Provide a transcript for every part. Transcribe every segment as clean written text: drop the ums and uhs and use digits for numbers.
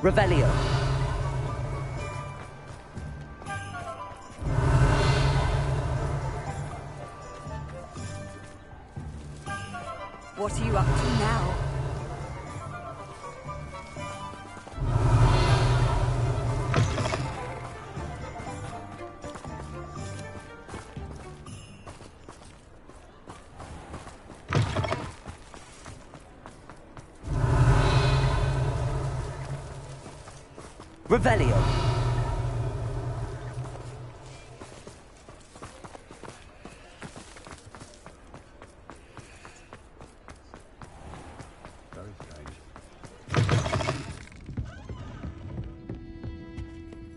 Revelio. What are you up to now? Revelio.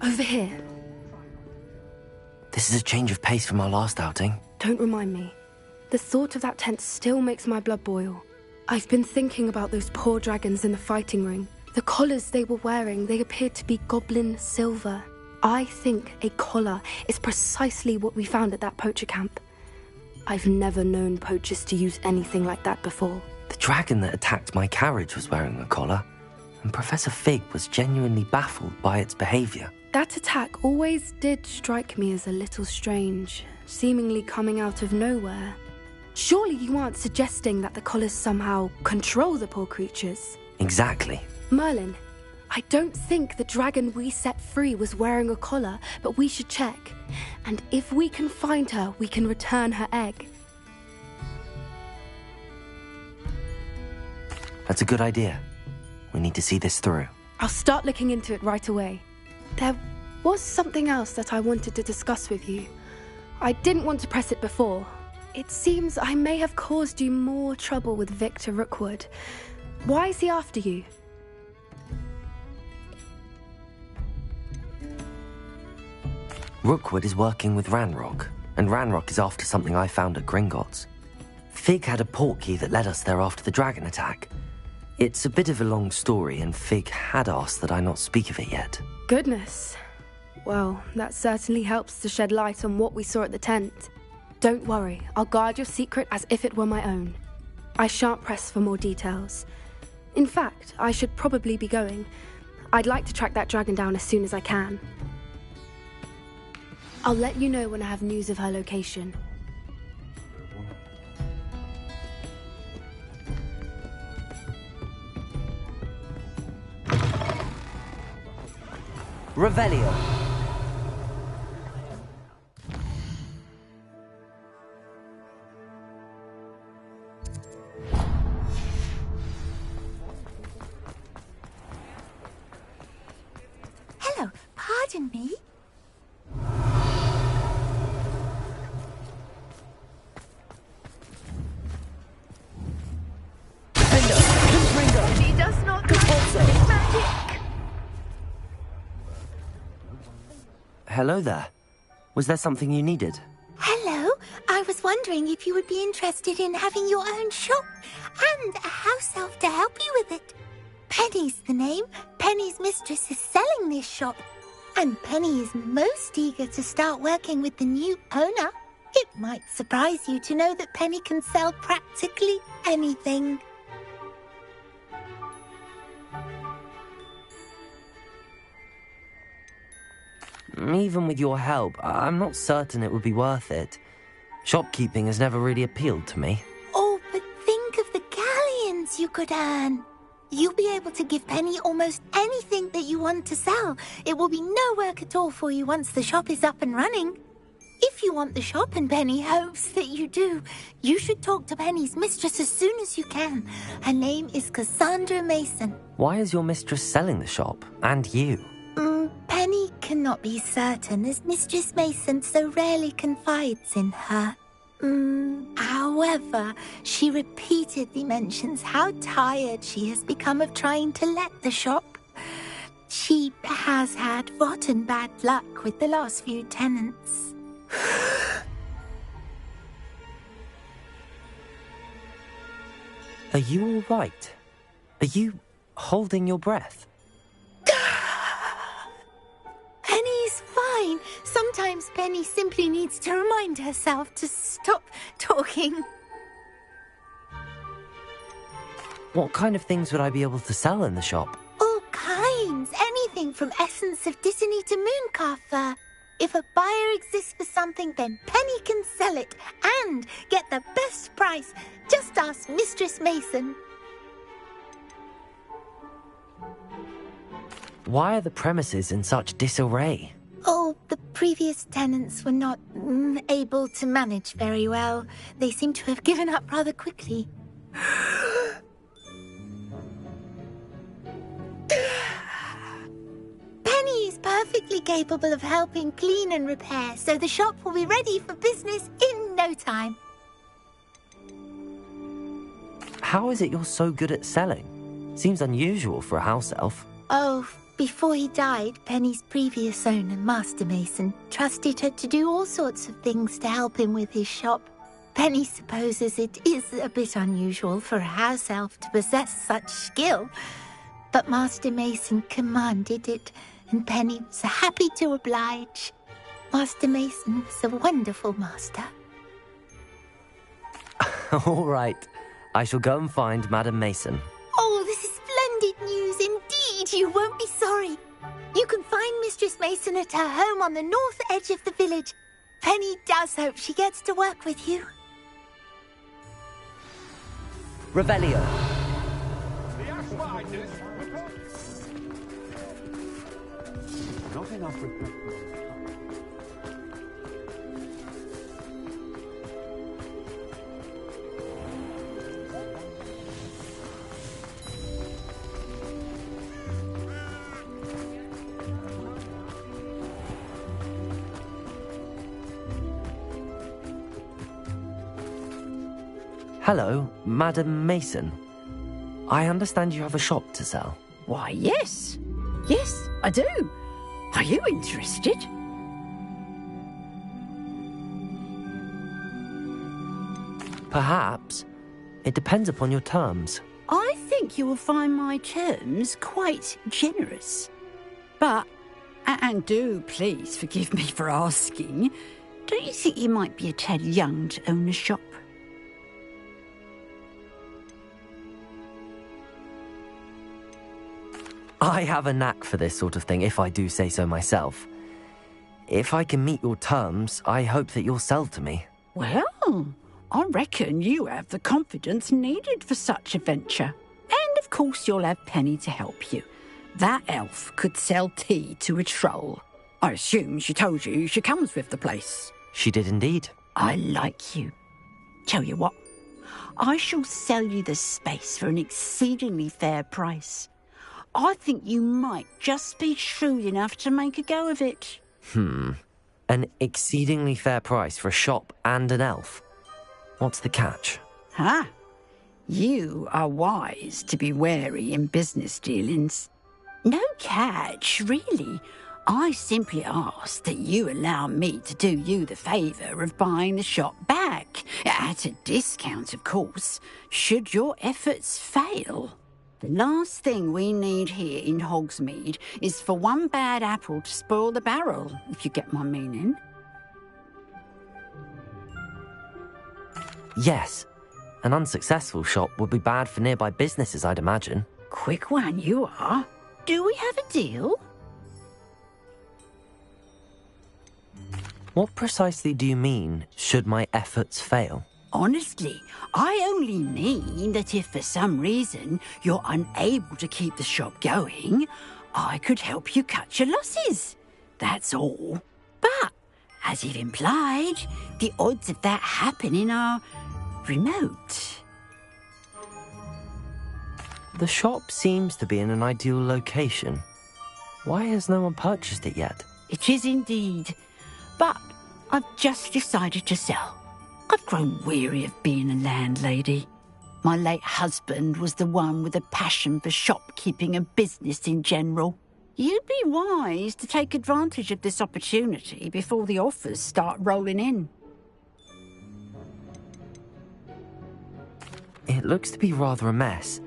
Over here. This is a change of pace from our last outing. Don't remind me. The thought of that tent still makes my blood boil. I've been thinking about those poor dragons in the fighting ring. The collars they were wearing, they appeared to be goblin silver. I think a collar is precisely what we found at that poacher camp. I've never known poachers to use anything like that before. The dragon that attacked my carriage was wearing a collar, and Professor Fig was genuinely baffled by its behavior. That attack always did strike me as a little strange, seemingly coming out of nowhere. Surely you aren't suggesting that the collars somehow control the poor creatures? Exactly. Merlin, I don't think the dragon we set free was wearing a collar, but we should check. And if we can find her, we can return her egg. That's a good idea. We need to see this through. I'll start looking into it right away. There was something else that I wanted to discuss with you. I didn't want to press it before. It seems I may have caused you more trouble with Victor Rookwood. Why is he after you? Rookwood is working with Ranrock, and Ranrock is after something I found at Gringotts. Fig had a portkey that led us there after the dragon attack. It's a bit of a long story, and Fig had asked that I not speak of it yet. Goodness. Well, that certainly helps to shed light on what we saw at the tent. Don't worry, I'll guard your secret as if it were my own. I shan't press for more details. In fact, I should probably be going. I'd like to track that dragon down as soon as I can. I'll let you know when I have news of her location. Revelio. Hello, pardon me? He does not like magic. Hello there. Was there something you needed? Hello, I was wondering if you would be interested in having your own shop and a house elf to help you with it. Penny's the name. Penny's mistress is selling this shop, and Penny is most eager to start working with the new owner. It might surprise you to know that Penny can sell practically anything. Even with your help, I'm not certain it would be worth it. Shopkeeping has never really appealed to me. Oh, but think of the galleons you could earn. You'll be able to give Penny almost anything that you want to sell. It will be no work at all for you once the shop is up and running. If you want the shop, and Penny hopes that you do, you should talk to Penny's mistress as soon as you can. Her name is Cassandra Mason. Why is your mistress selling the shop? And you? Penny cannot be certain, as Mistress Mason so rarely confides in her. However, she repeatedly mentions how tired she has become of trying to let the shop. She has had rotten bad luck with the last few tenants. Are you all right? Are you holding your breath? Penny's fine. Sometimes Penny simply needs to remind herself to stop talking. What kind of things would I be able to sell in the shop? All kinds. anything from essence of Disney to mooncalf fur. If a buyer exists for something, then Penny can sell it and get the best price. Just ask Mistress Mason. Why are the premises in such disarray? Oh, the previous tenants were not able to manage very well. They seem to have given up rather quickly. Penny is perfectly capable of helping clean and repair, so the shop will be ready for business in no time. How is it you're so good at selling? Seems unusual for a house elf. Oh, before he died, Penny's previous owner, Master Mason, trusted her to do all sorts of things to help him with his shop. Penny supposes it is a bit unusual for a house elf to possess such skill, but Master Mason commanded it, and Penny was happy to oblige. Master Mason was a wonderful master. All right. I shall go and find Madam Mason. Oh, this is splendid news indeed. You won't be sorry. You can find Mistress Mason at her home on the north edge of the village. Penny does hope she gets to work with you. Revelio. Not enough respect. Hello, Madam Mason. I understand you have a shop to sell. Why, yes. Yes, I do. Are you interested? Perhaps. It depends upon your terms. I think you will find my terms quite generous. But, and do please forgive me for asking, don't you think you might be a tad young to own a shop? I have a knack for this sort of thing, if I do say so myself. If I can meet your terms, I hope that you'll sell to me. Well, I reckon you have the confidence needed for such a venture. And of course you'll have Penny to help you. That elf could sell tea to a troll. I assume she told you she comes with the place. She did indeed. I like you. Tell you what, I shall sell you the space for an exceedingly fair price. I think you might just be shrewd enough to make a go of it. An exceedingly fair price for a shop and an elf. What's the catch? Ah, you are wise to be wary in business dealings. No catch, really. I simply ask that you allow me to do you the favour of buying the shop back, at a discount, of course, should your efforts fail. The last thing we need here in Hogsmeade is for one bad apple to spoil the barrel, if you get my meaning. Yes. An unsuccessful shop would be bad for nearby businesses, I'd imagine. Quick one you are. Do we have a deal? What precisely do you mean, should my efforts fail? Honestly, I only mean that if for some reason you're unable to keep the shop going, I could help you cut your losses. That's all. But, as you've implied, the odds of that happening are remote. The shop seems to be in an ideal location. Why has no one purchased it yet? It is indeed. But I've just decided to sell. I've grown weary of being a landlady. My late husband was the one with a passion for shopkeeping and business in general. You'd be wise to take advantage of this opportunity before the offers start rolling in. It looks to be rather a mess.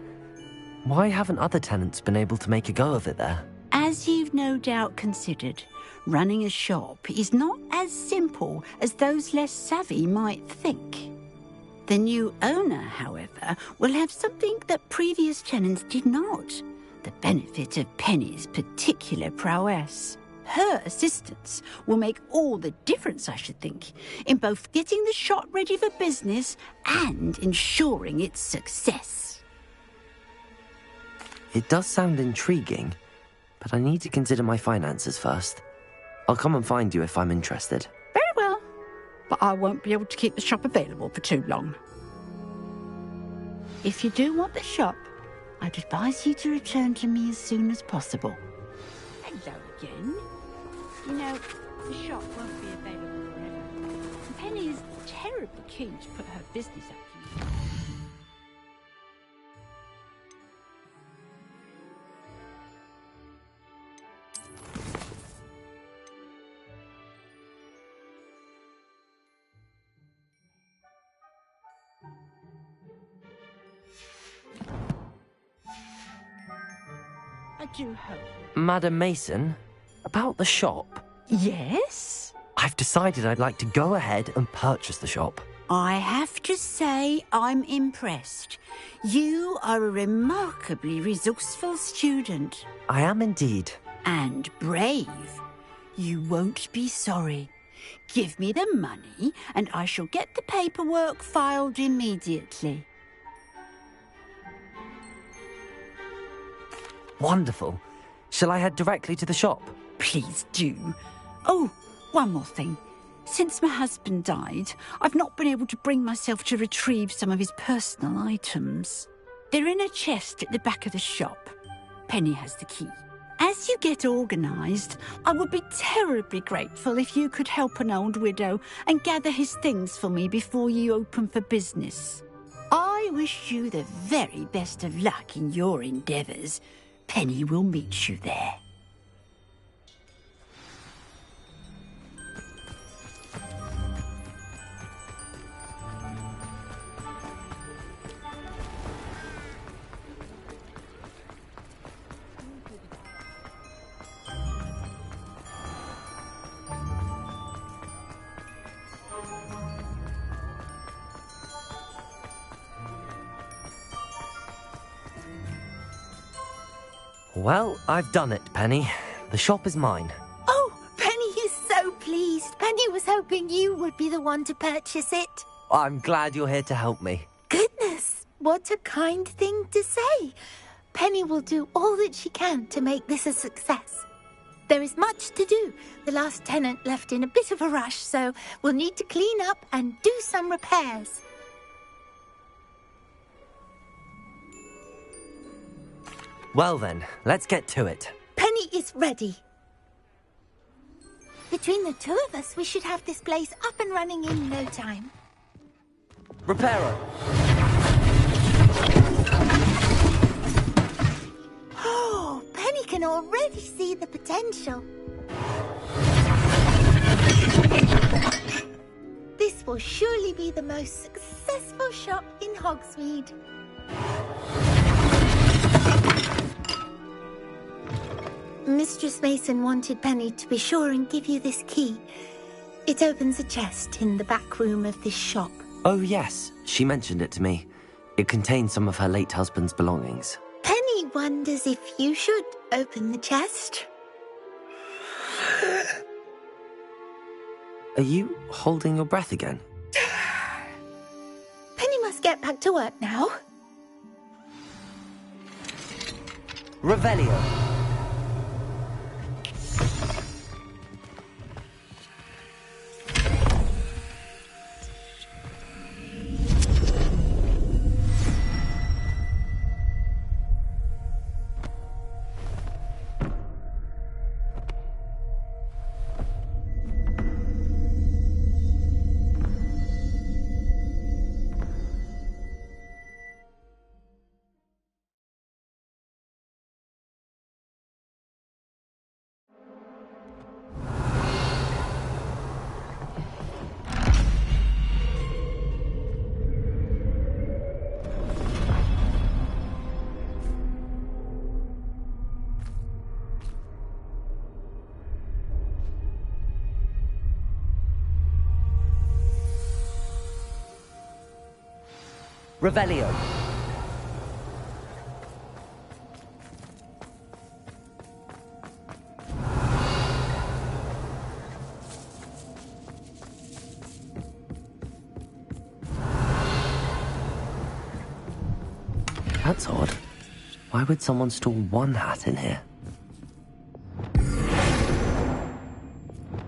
Why haven't other tenants been able to make a go of it there? As you've no doubt considered, running a shop is not as simple as those less savvy might think. The new owner, however, will have something that previous tenants did not. the benefit of Penny's particular prowess. Her assistance will make all the difference, I should think, in both getting the shop ready for business and ensuring its success. It does sound intriguing, but I need to consider my finances first. I'll come and find you if I'm interested. Very well, but I won't be able to keep the shop available for too long. If you do want the shop, I'd advise you to return to me as soon as possible. Hello again. You know, the shop won't be available forever. And Penny is terribly keen to put her business up to use. I do hope. Madam Mason, about the shop. Yes? I've decided I'd like to go ahead and purchase the shop. I have to say I'm impressed. You are a remarkably resourceful student. I am indeed. And brave. You won't be sorry. Give me the money and I shall get the paperwork filed immediately. Wonderful. Shall I head directly to the shop? Please do. Oh, one more thing. Since my husband died, I've not been able to bring myself to retrieve some of his personal items. They're in a chest at the back of the shop. Penny has the key. As you get organised, I would be terribly grateful if you could help an old widow and gather his things for me before you open for business. I wish you the very best of luck in your endeavours. Penny will meet you there. Well, I've done it, Penny. The shop is mine. Oh, Penny is so pleased. Penny was hoping you would be the one to purchase it. I'm glad you're here to help me. Goodness, what a kind thing to say. Penny will do all that she can to make this a success. There is much to do. The last tenant left in a bit of a rush, so we'll need to clean up and do some repairs. Well then, let's get to it. Penny is ready. Between the two of us, we should have this place up and running in no time. Reparo. Oh, Penny can already see the potential. This will surely be the most successful shop in Hogsmeade. Mistress Mason wanted Penny to be sure and give you this key. It opens a chest in the back room of this shop. Oh yes, she mentioned it to me. It contains some of her late husband's belongings. Penny wonders if you should open the chest. Are you holding your breath again? Penny must get back to work now. Revelio. Revelio. That's odd. Why would someone store one hat in here?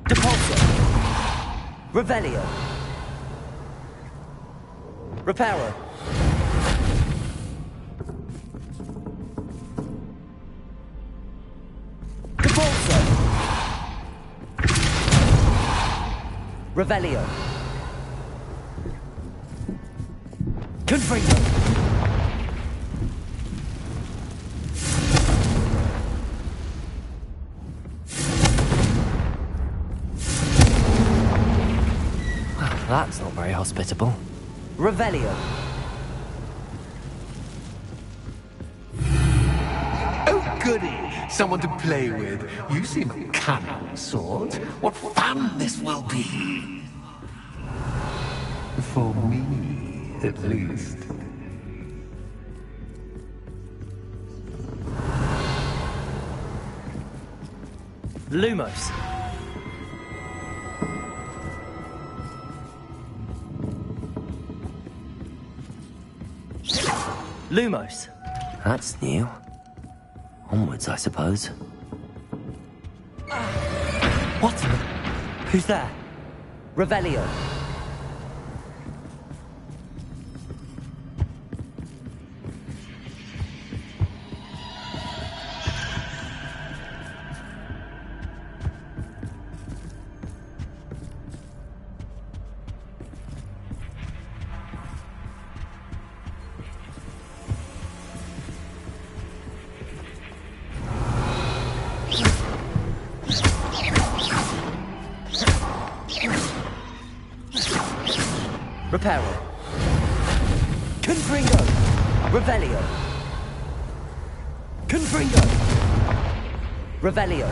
Depulso. Revelio. Reparo. Depulso. Revelio. Confringo. That's not very hospitable. Revelio. Oh, goody! Someone to play with. You seem a cunning sort. What fun this will be! For me, at least. Lumos. Lumos. That's new. Onwards, I suppose. What? Who's there? Revelio. Reparo. Confringo. Revelio. Confringo. Revelio.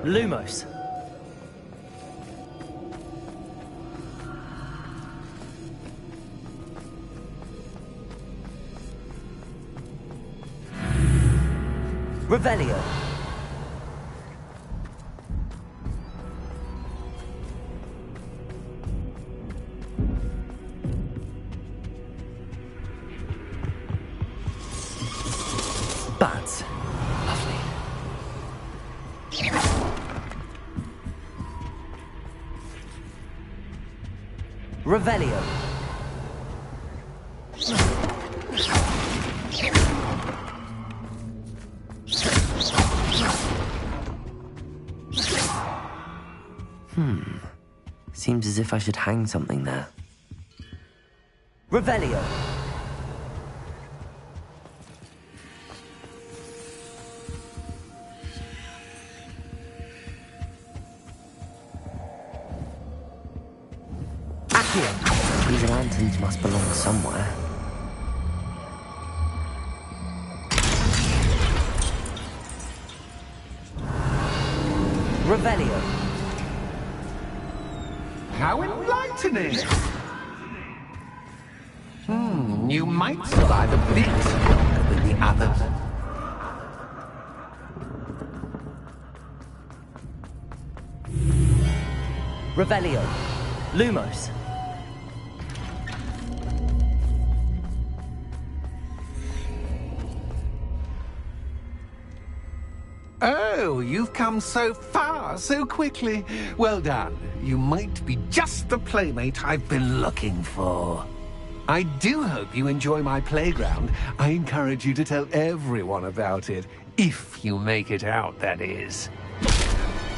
Lumos. Revelio. Bats. Lovely. Revelio. Seems as if I should hang something there. Revelio. Accio. These lanterns must belong somewhere. Revelio. How enlightening! You might survive a bit longer than the others. Revelio. Lumos. Oh, you've come so far, so quickly. Well done. You might be just the playmate I've been looking for. I do hope you enjoy my playground. I encourage you to tell everyone about it. If you make it out, that is.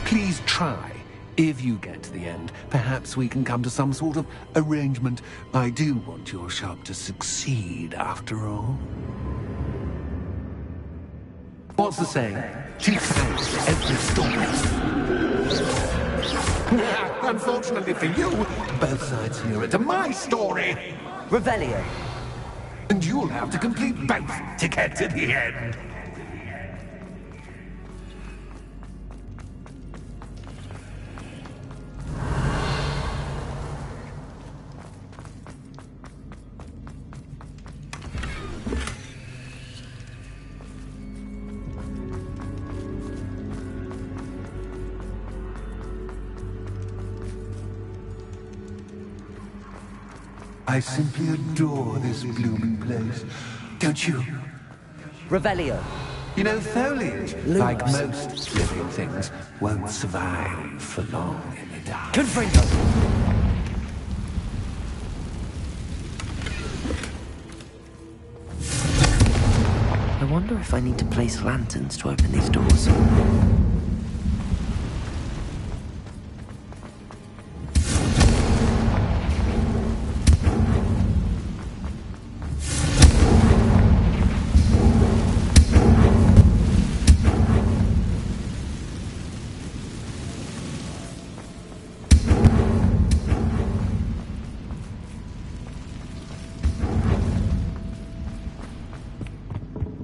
Please try. If you get to the end, perhaps we can come to some sort of arrangement. I do want your shop to succeed, after all. What's the saying? Two sides to every story. Unfortunately for you, both sides here are to my story. Revelio. And you'll have to complete both to get to the end. I simply adore this blooming place. Don't you? Revelio. You know, foliage, like most living things, won't survive for long in the dark. Confringo. I wonder if I need to place lanterns to open these doors.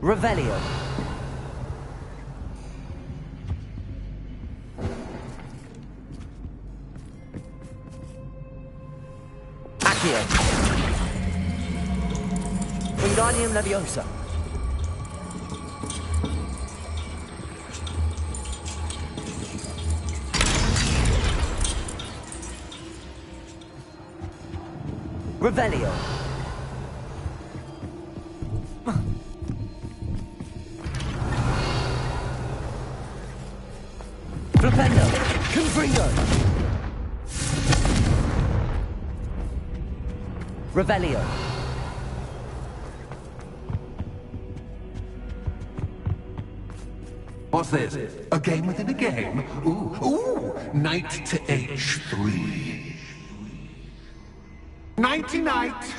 Revelio. Accio. Wingardium Leviosa. Revelio. Flipendo. Confringo. Revelio. What's this? A game within a game? Ooh, knight to H3. Nighty-night!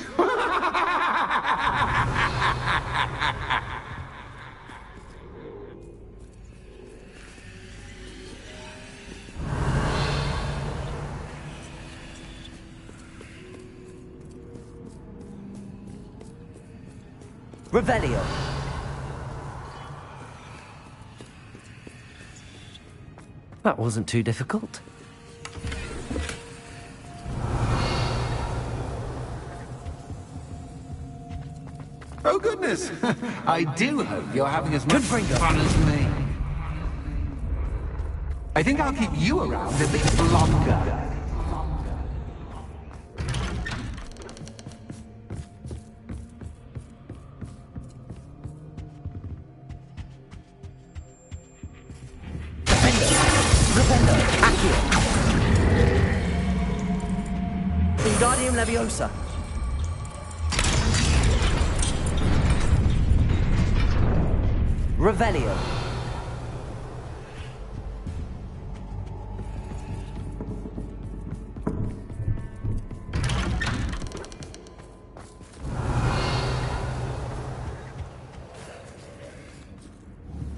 Revelio. That wasn't too difficult. Oh, goodness! I do hope you're having as much Confringo. fun as me. I think I'll keep you around a bit longer. Flipendo. Accio. Wingardium Leviosa. Revelio.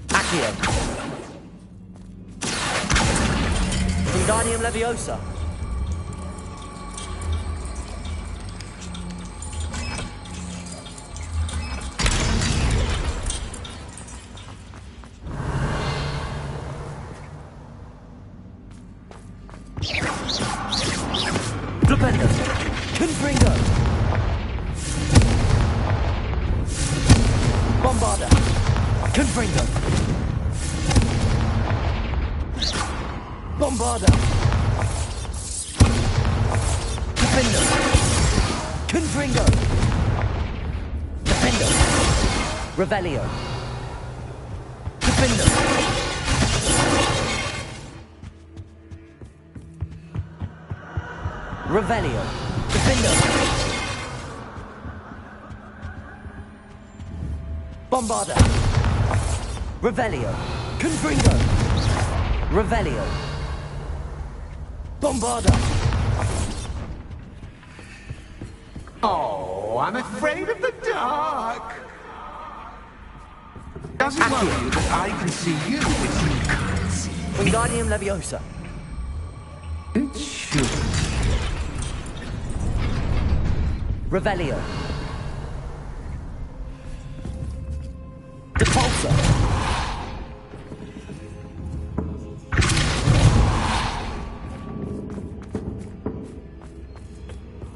Accio. Wingardium Leviosa. Flipendo. Confringo. Bombarda. Confringo. Bombarda. Defendo. Confringo. Defendo. Revelio. Defendo. Revelio. Defendo. Bombarda. Revelio. Confringo. Revelio. Bombarda. Oh, I'm afraid of the dark. Does it worry you that I can see you, but you can't see me? Wingardium Leviosa. It should. Revelio. Depulso.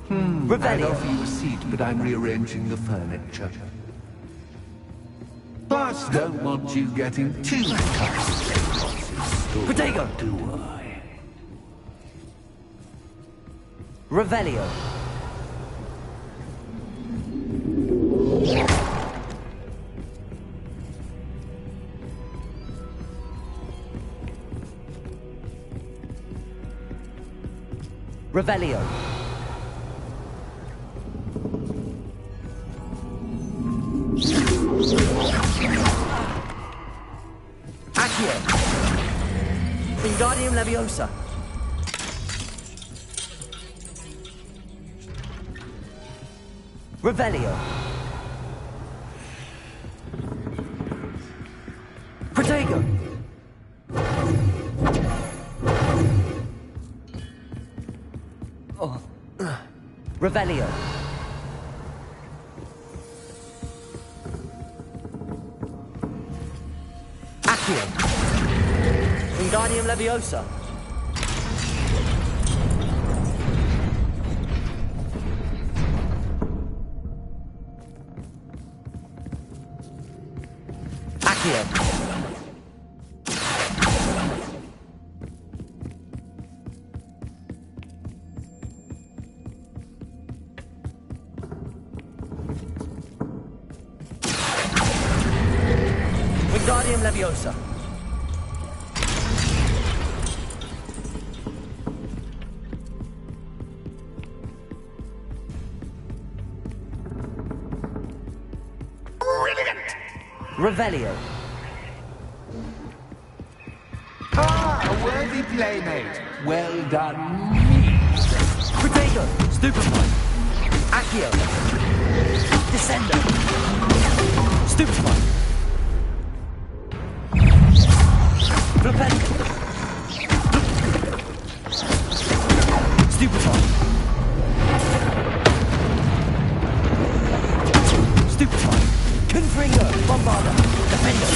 I'd Revelio. offer you a seat, but I'm rearranging the furniture. Plus, don't want you getting too comfortable. Protego. Do I? Revelio. Revelio. Accio. Wingardium Leviosa. Revelio. Protego. Oh. Revelio. Accio. Wingardium Leviosa. Accio. Wingardium Leviosa. Revelio. Ah, a worthy playmate. Well done, me. Protego. Stupefy. Accio. Descendo. Stupefy. Flipendo. Stupefy. Stupefy. Confringo. Bombarda. Defendo.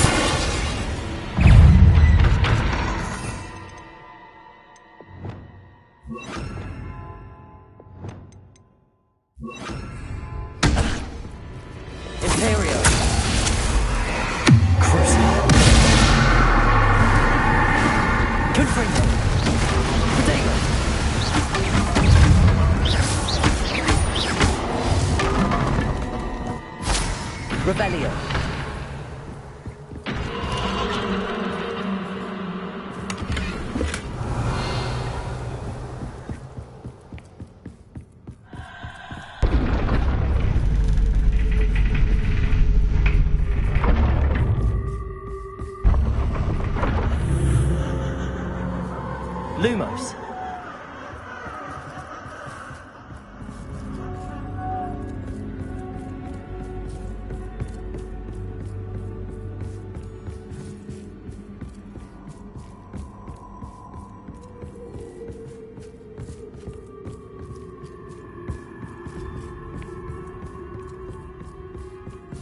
Imperio. Crucible. Confringo. Protego. Revelio. Lumos.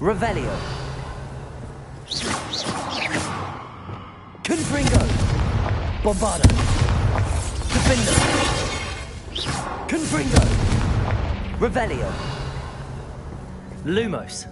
Revelio. Confringo. Bombarda. Defendo. Confringo. Revelio. Lumos.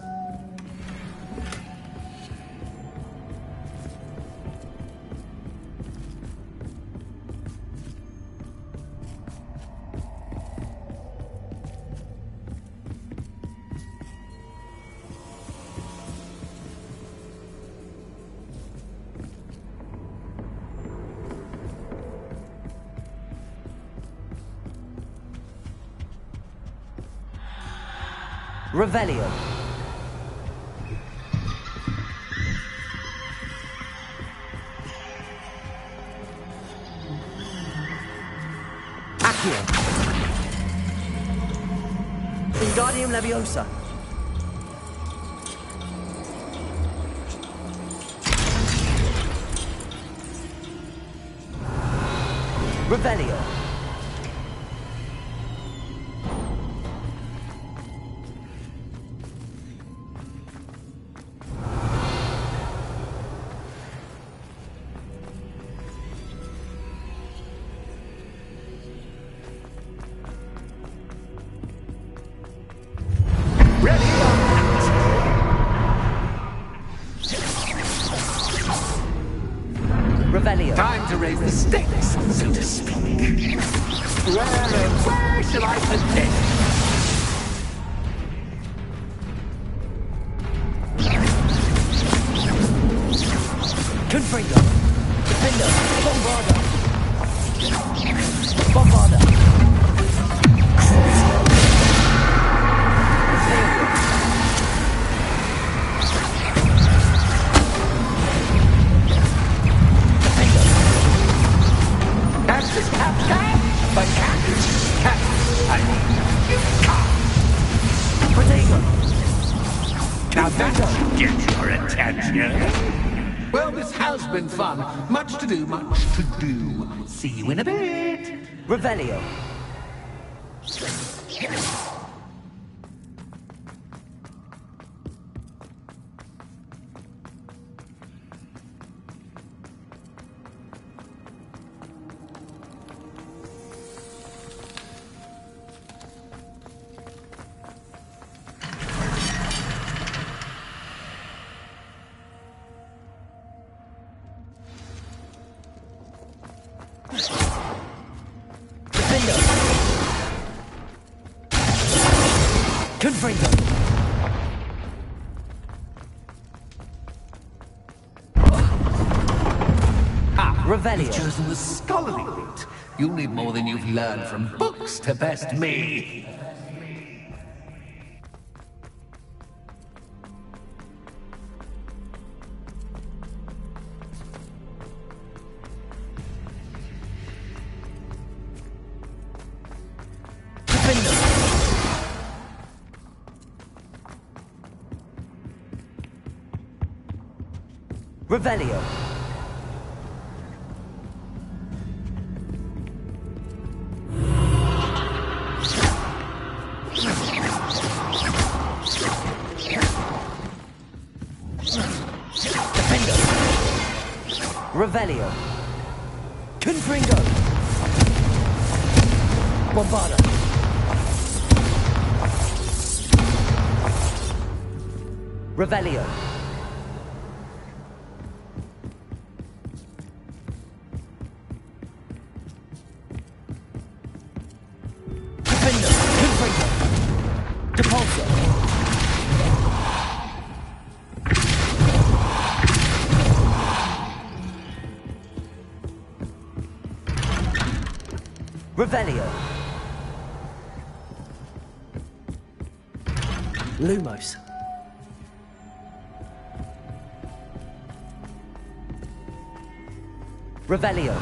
Revelio. Accio. Wingardium Leviosa. Revelio. Revelio. Time to raise the stakes, so to speak. Where shall I begin? Confringo. Defendo. Bombarda. Bombarda. Now that should get your attention. Well, this has been fun. Much to do, much to do. See you in a bit. Revelio. Confringo. Revelio. You've chosen the scholarly route. You'll need more than you've learned from books to best me. Revelio. Defendo. Revelio. Confringo. Bombarda. Revelio. Revelio. Lumos. Revelio.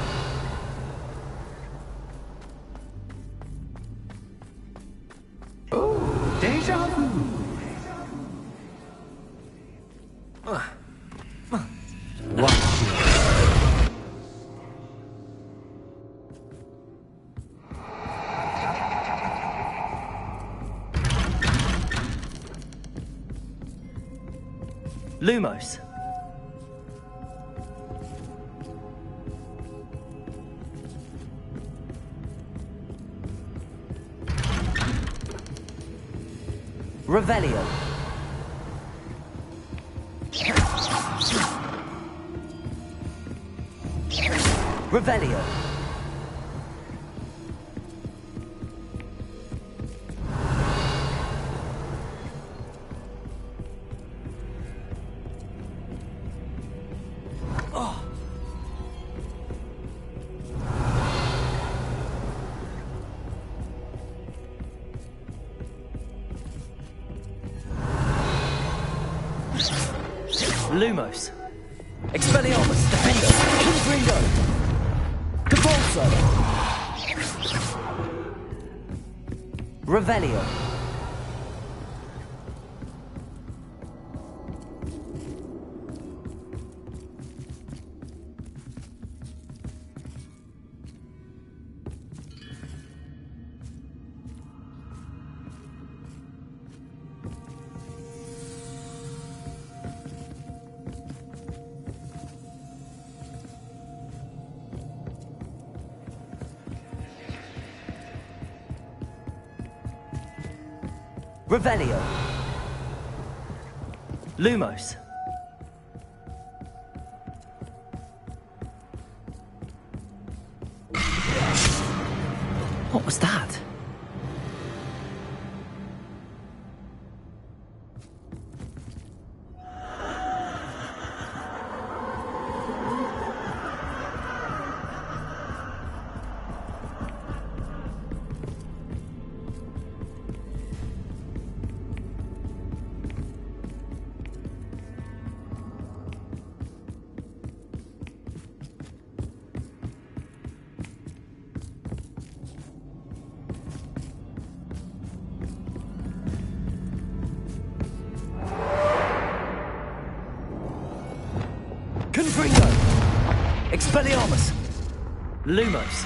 Oh, deja vu. Lumos. Revelio. Revelio. Lumos. Expelliarmus. Defendo. Confringo. Convulso. Revelio. Revelio. Lumos. What was that? Expelliarmus! Lumos!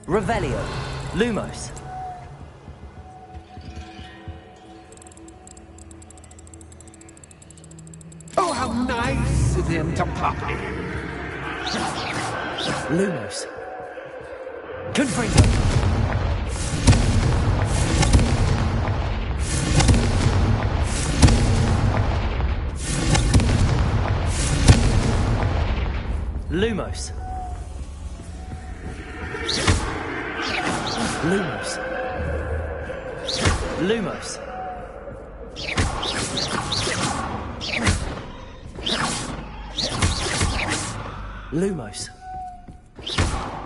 Revelio. Lumos. Oh, how nice of him to pop in. Lumos. Confringo. Lumos. Lumos. Lumos. Lumos.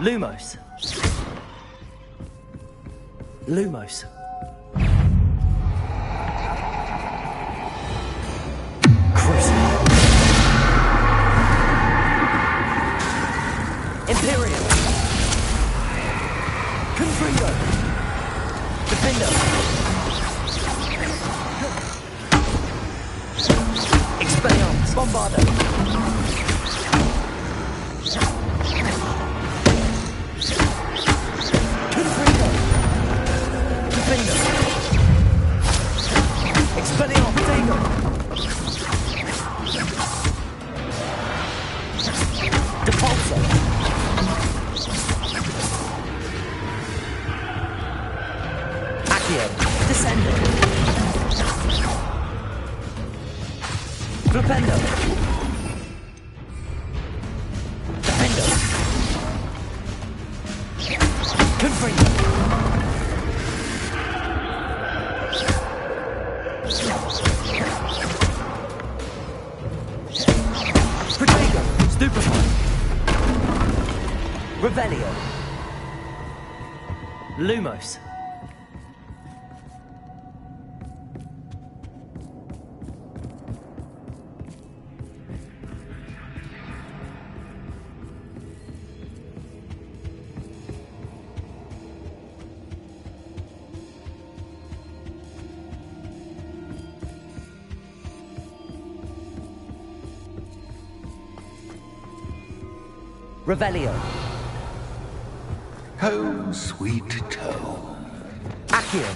Lumos. Lumos. Crucible. Imperium. Confringo. Defender. Expelliarmus. Bombardo. Confringo. Defender. Expelliarmus. Dago. Depulso. Descendo. Flipendo. Defendo. Confringo. Protego. Stupefy. Revelio. Lumos. Revelio. Home, sweet home. Accio.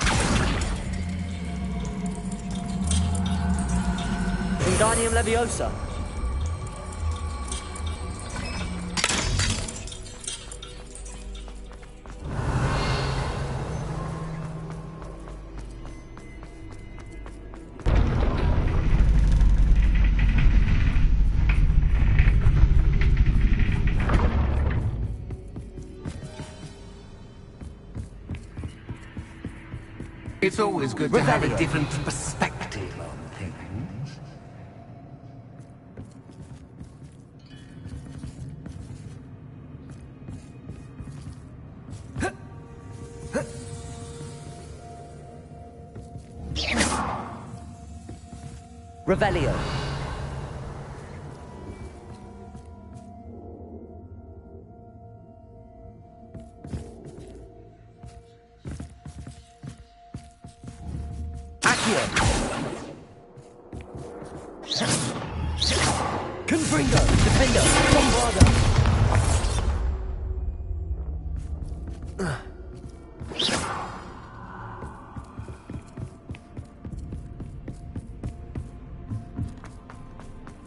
Wingardium Leviosa. It's always good to have a Revelio. different perspective on things. Revelio. Accio. Confringo. Defender. Bombardo.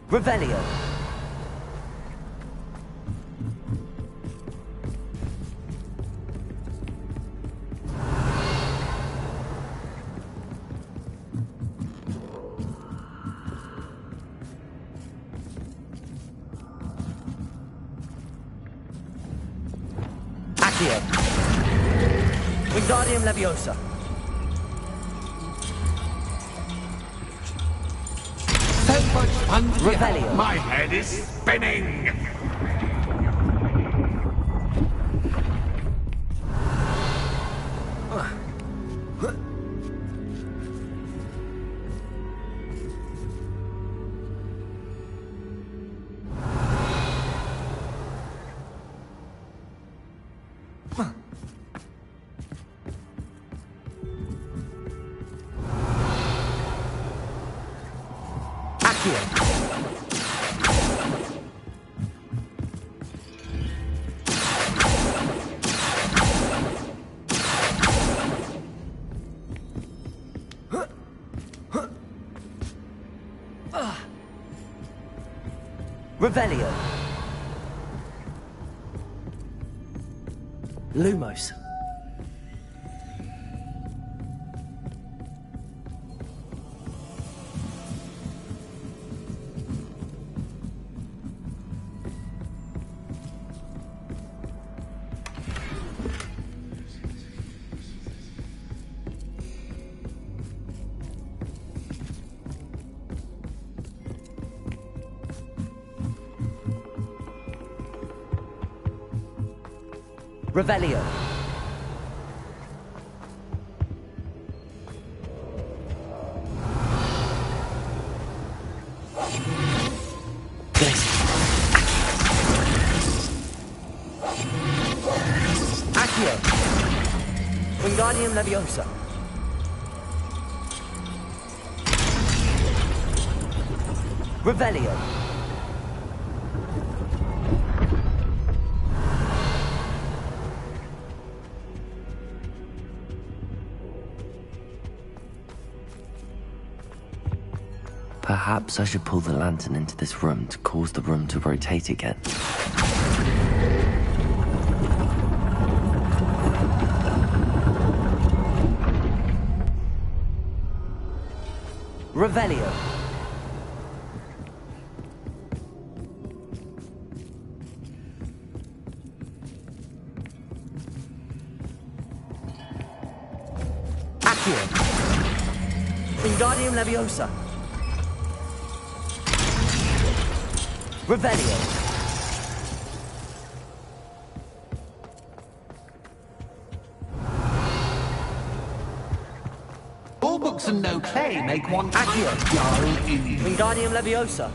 Revelio. Accio. Wingardium Leviosa. So much fun here. Revelio. My head is spinning. Accio. Revelio. Lumos. Revelio. Accio. Wingardium Leviosa. Revelio. Perhaps I should pull the lantern into this room to cause the room to rotate again. Revelio. Accio. Wingardium Leviosa. Revelio. All books and no clay make one Accio. dull idiot. Wingardium Leviosa.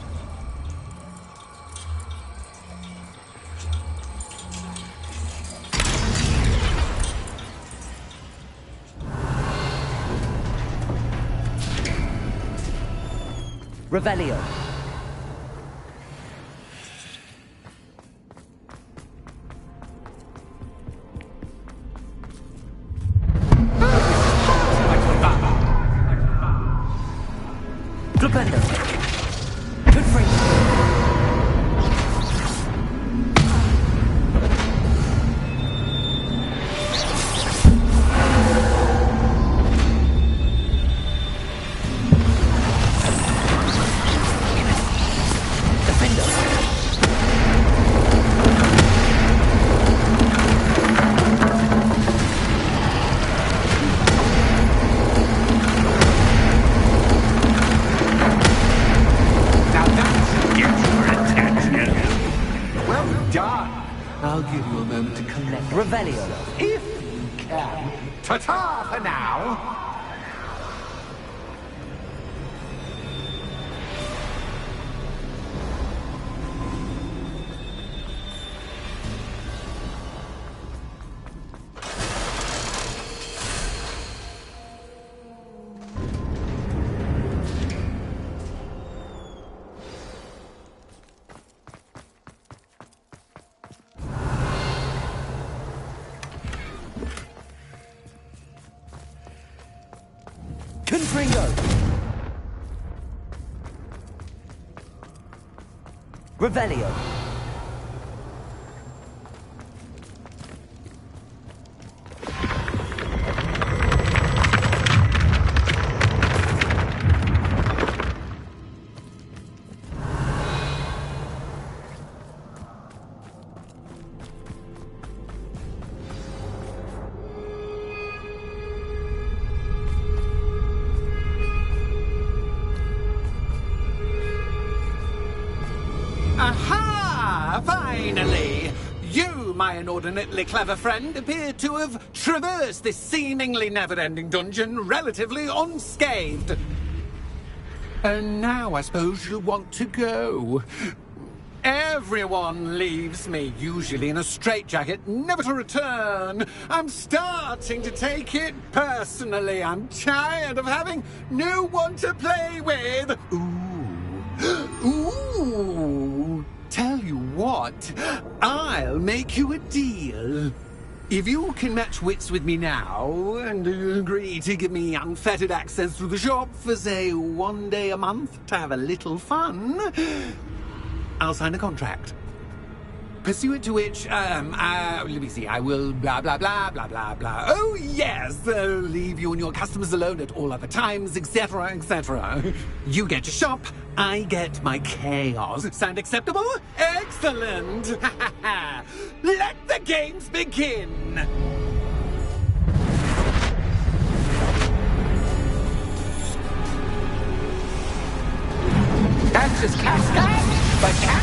Revelio. Flipendo. Confringo. Defendo. I'll give you a moment to collect. Revelio. If you can. Ta-ta for now. Confringo. Revelio. Aha! Finally! You, my inordinately clever friend, appear to have traversed this seemingly never-ending dungeon relatively unscathed. And now I suppose you'll want to go. Everyone leaves me, usually in a straitjacket, never to return. I'm starting to take it personally. I'm tired of having no one to play with. Ooh, Ooh, tell you what, I'll make you a deal. If you can match wits with me now and agree to give me unfettered access to the shop for, say, 1 day a month to have a little fun, I'll sign a contract. Pursuant to which, let me see, I will blah, blah, blah, blah, blah, blah. Oh, yes, leave you and your customers alone at all other times, etc., etc. You get your shop, I get my chaos. Sound acceptable? Excellent! Let the games begin! That's just cat, but cat,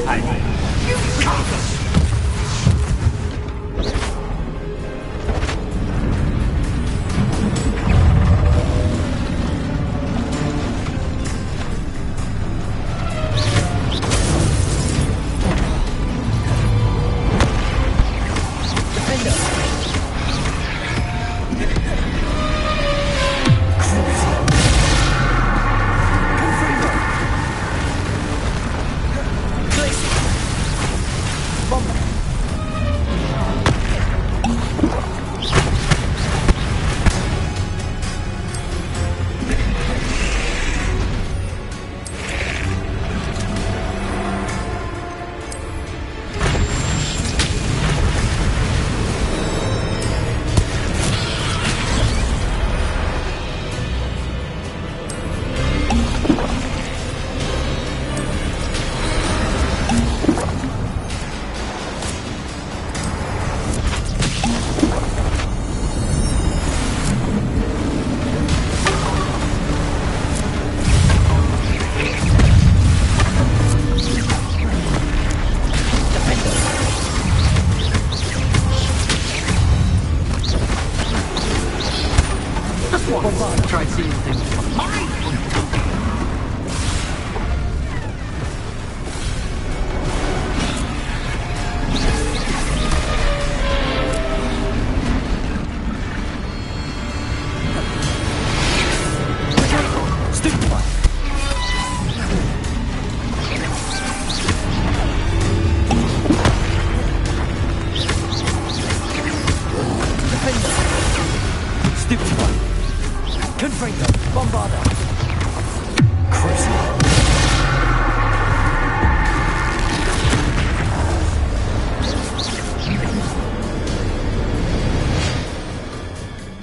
I mean, you can't. Try seeing things from my point of view. Stupid one. Stupid one. Confringo, Bombarda. Crucible.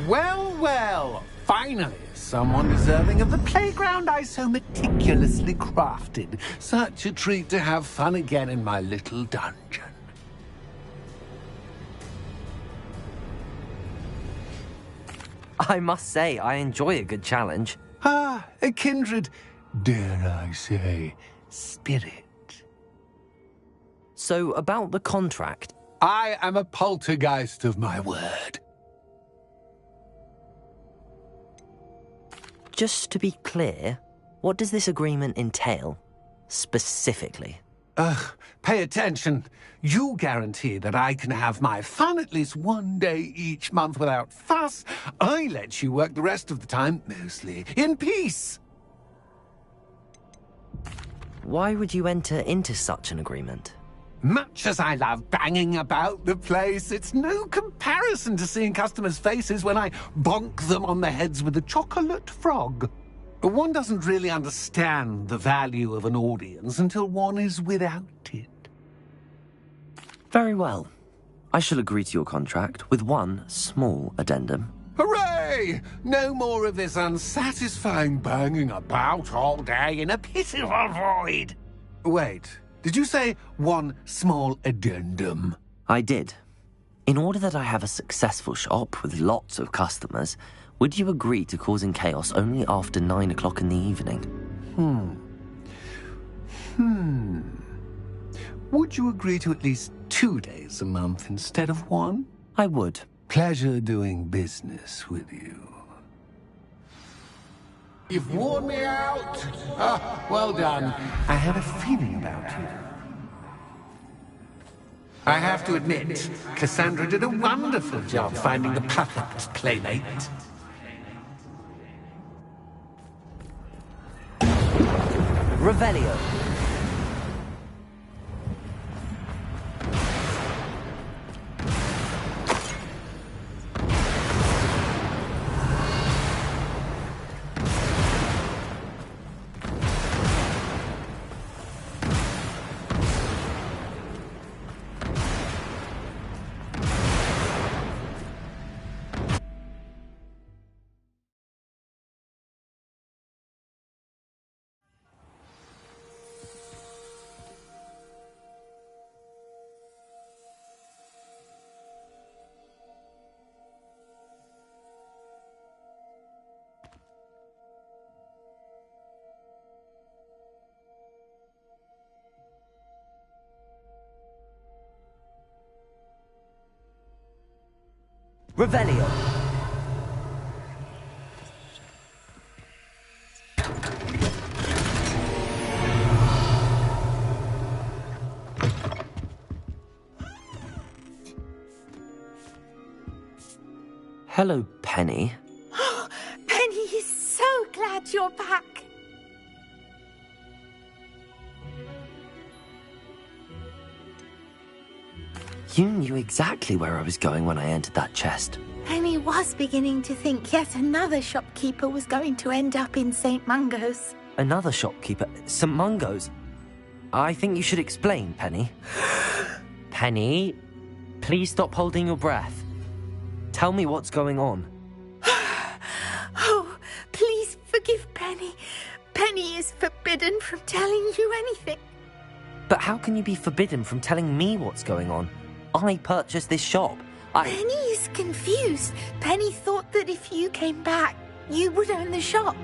Well, well, finally, someone deserving of the playground I so meticulously crafted. Such a treat to have fun again in my little dungeon. I must say, I enjoy a good challenge. Ah, a kindred, dare I say, spirit. So, about the contract. I am a poltergeist of my word. Just to be clear, what does this agreement entail, specifically? Pay attention. You guarantee that I can have my fun at least 1 day each month without fuss. I let you work the rest of the time, mostly in peace. Why would you enter into such an agreement? Much as I love banging about the place, it's no comparison to seeing customers' faces when I bonk them on the heads with a chocolate frog. One doesn't really understand the value of an audience until one is without it. Very well. I shall agree to your contract with one small addendum. Hooray! No more of this unsatisfying banging about all day in a pitiful void. Wait, did you say one small addendum? I did. In order that I have a successful shop with lots of customers, would you agree to causing chaos only after 9 o'clock in the evening? Would you agree to at least 2 days a month instead of 1? I would. Pleasure doing business with you. You've worn me out. Ah, well done. I have a feeling about you. I have to admit, Cassandra did a wonderful job finding the perfect playmate. Revelio. Revelio. Hello, Penny. Penny is so glad you're back. You knew exactly where I was going when I entered that chest. Penny was beginning to think yet another shopkeeper was going to end up in St. Mungo's. Another shopkeeper? St. Mungo's? I think you should explain, Penny. Penny, please stop holding your breath. Tell me what's going on. Oh, please forgive Penny. Penny is forbidden from telling you anything. But how can you be forbidden from telling me what's going on? I purchased this shop. Penny is confused. Penny thought that if you came back, you would own the shop.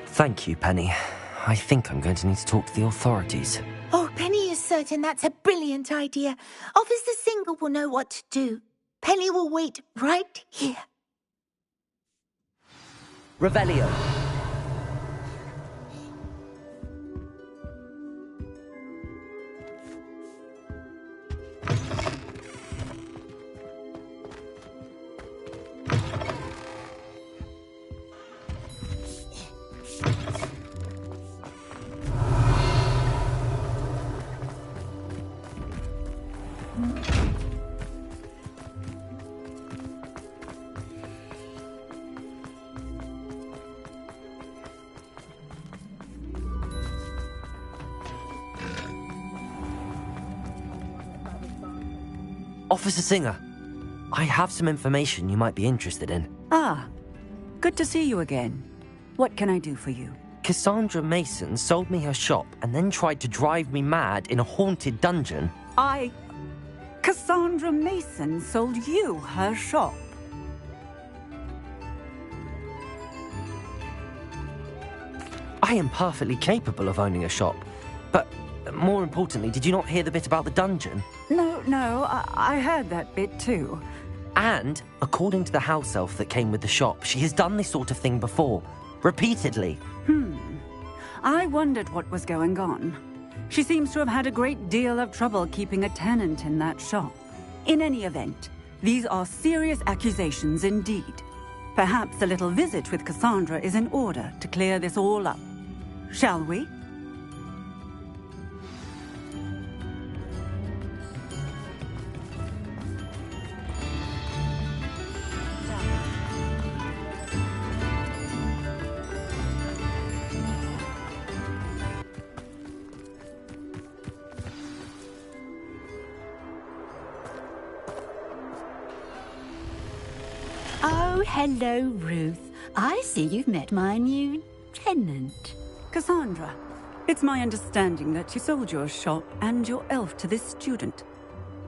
Thank you, Penny. I think I'm going to need to talk to the authorities. Oh, Penny is certain that's a brilliant idea. Officer Single will know what to do. Penny will wait right here. Revelio. Officer Singer, I have some information you might be interested in. Ah, good to see you again. What can I do for you? Cassandra Mason sold me her shop and then tried to drive me mad in a haunted dungeon. Cassandra Mason sold you her shop. I am perfectly capable of owning a shop. But more importantly, did you not hear the bit about the dungeon? No, I heard that bit too. And, according to the house elf that came with the shop, she has done this sort of thing before. Repeatedly. I wondered what was going on. She seems to have had a great deal of trouble keeping a tenant in that shop. In any event, these are serious accusations indeed. Perhaps a little visit with Cassandra is in order to clear this all up. Shall we? Oh, hello, Ruth. I see you've met my new tenant. Cassandra, it's my understanding that you sold your shop and your elf to this student.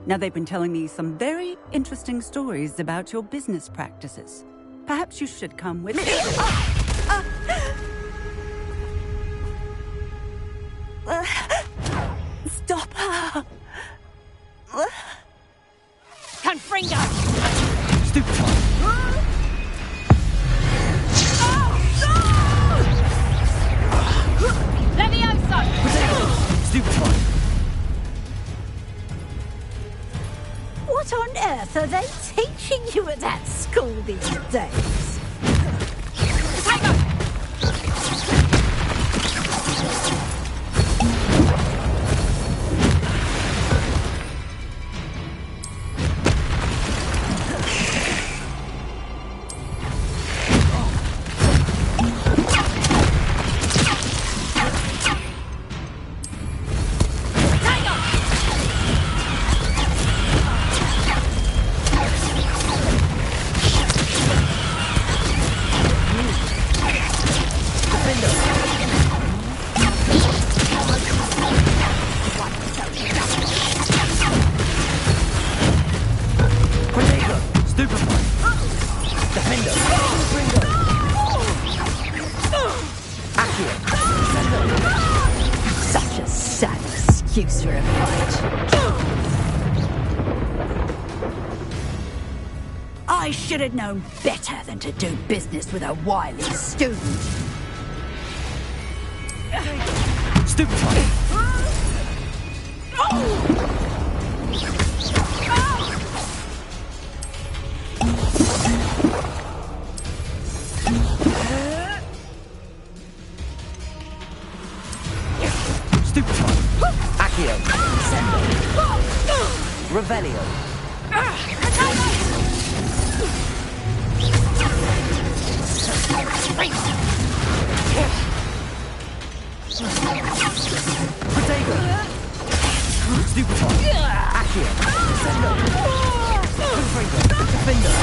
Now, they've been telling me some very interesting stories about your business practices. Perhaps you should come with me. Stop her! Confringo! Stupid child! Levioso! Stupid child! What on earth are they teaching you at that school these days? Such a sad excuse for a fight. I should have known better than to do business with a wily student. Stupid one. Stupid one. Accio. Revelio. Protego. Stupid one. Accio. Defender.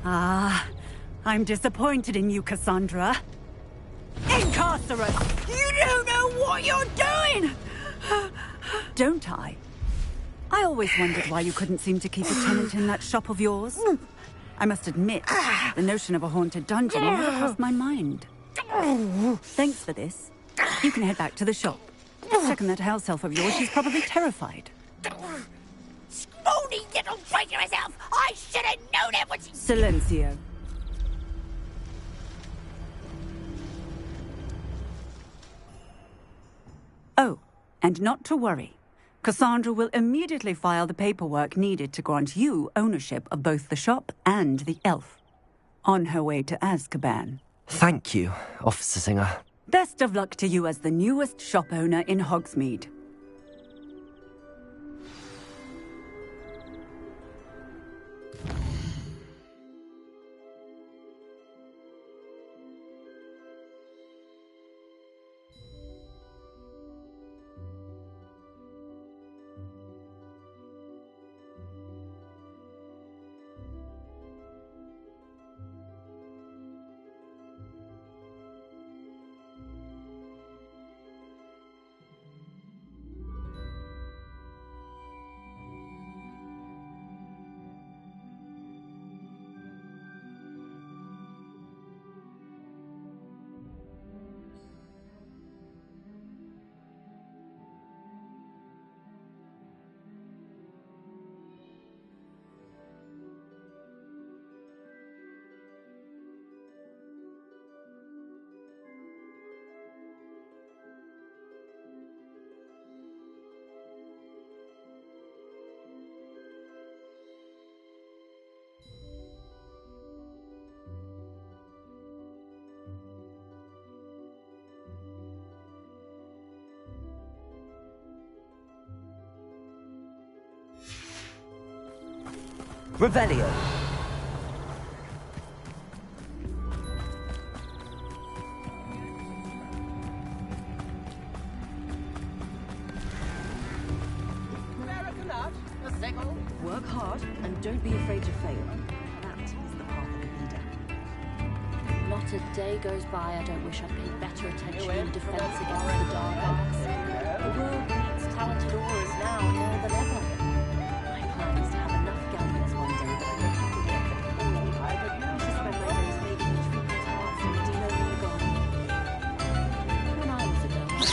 Ah, I'm disappointed in you, Cassandra. Incarcerate! You don't know what you're doing! Don't I? I always wondered why you couldn't seem to keep a tenant in that shop of yours. I must admit, the notion of a haunted dungeon never crossed my mind. Thanks for this. You can head back to the shop. Second that house elf of yours, she's probably terrified. Scrawny little traitor herself! I should have known it when she... Silencio. Oh, and not to worry. Cassandra will immediately file the paperwork needed to grant you ownership of both the shop and the elf. On her way to Azkaban. Thank you, Officer Singer. Best of luck to you as the newest shop owner in Hogsmeade. Revelio. Work hard and don't be afraid to fail. That is the path of a leader. Not a day goes by I don't wish I'd paid better attention in defense against the dark arts. The world needs talented aurors now more than ever. My plan is to have enough galleons one day that I don't have to work at all. I used to spend my days making treatment arts and de-learning the garden. When I was a girl, I was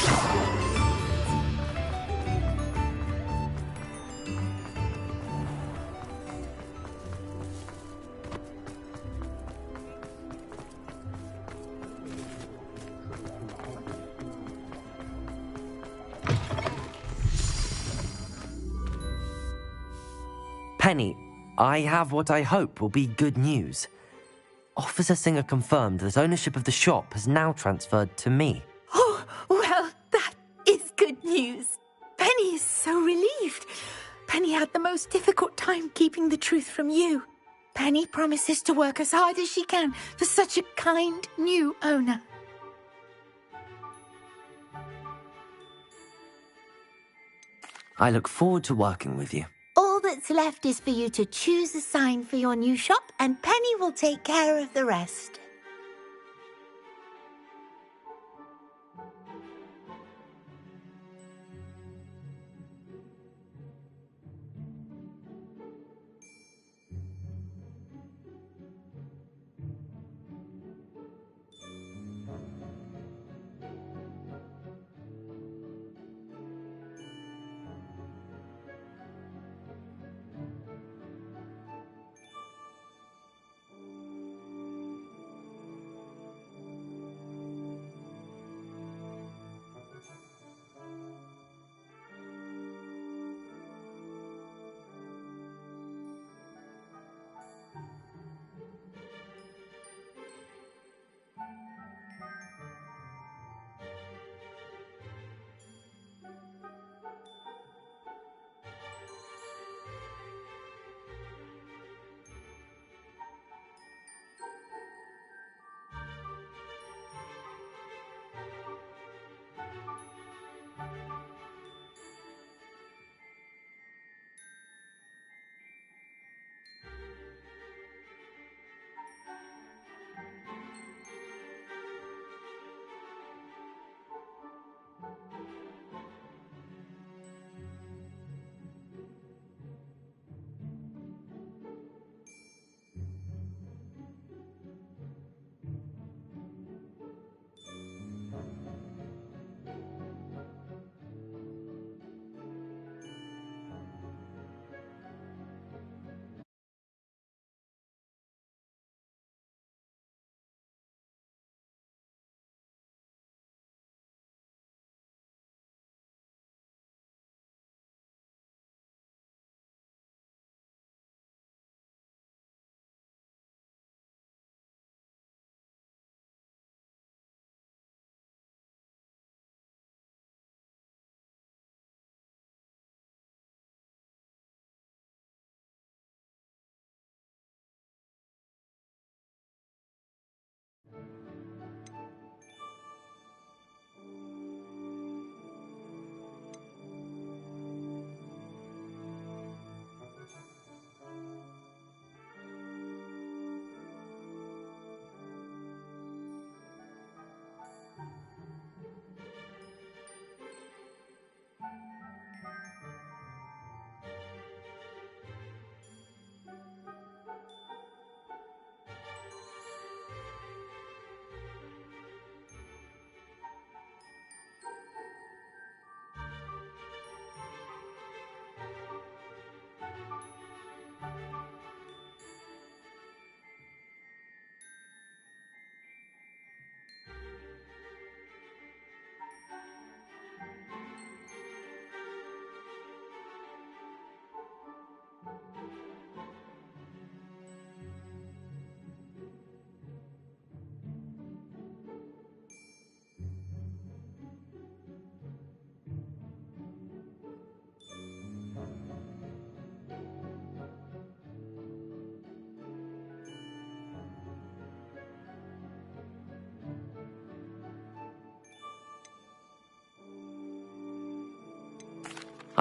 Penny, I have what I hope will be good news. Officer Singer confirmed that ownership of the shop has now transferred to me. Oh, well, that is good news. Penny is so relieved. Penny had the most difficult time keeping the truth from you. Penny promises to work as hard as she can for such a kind new owner. I look forward to working with you. All that's left is for you to choose a sign for your new shop, and Penny will take care of the rest.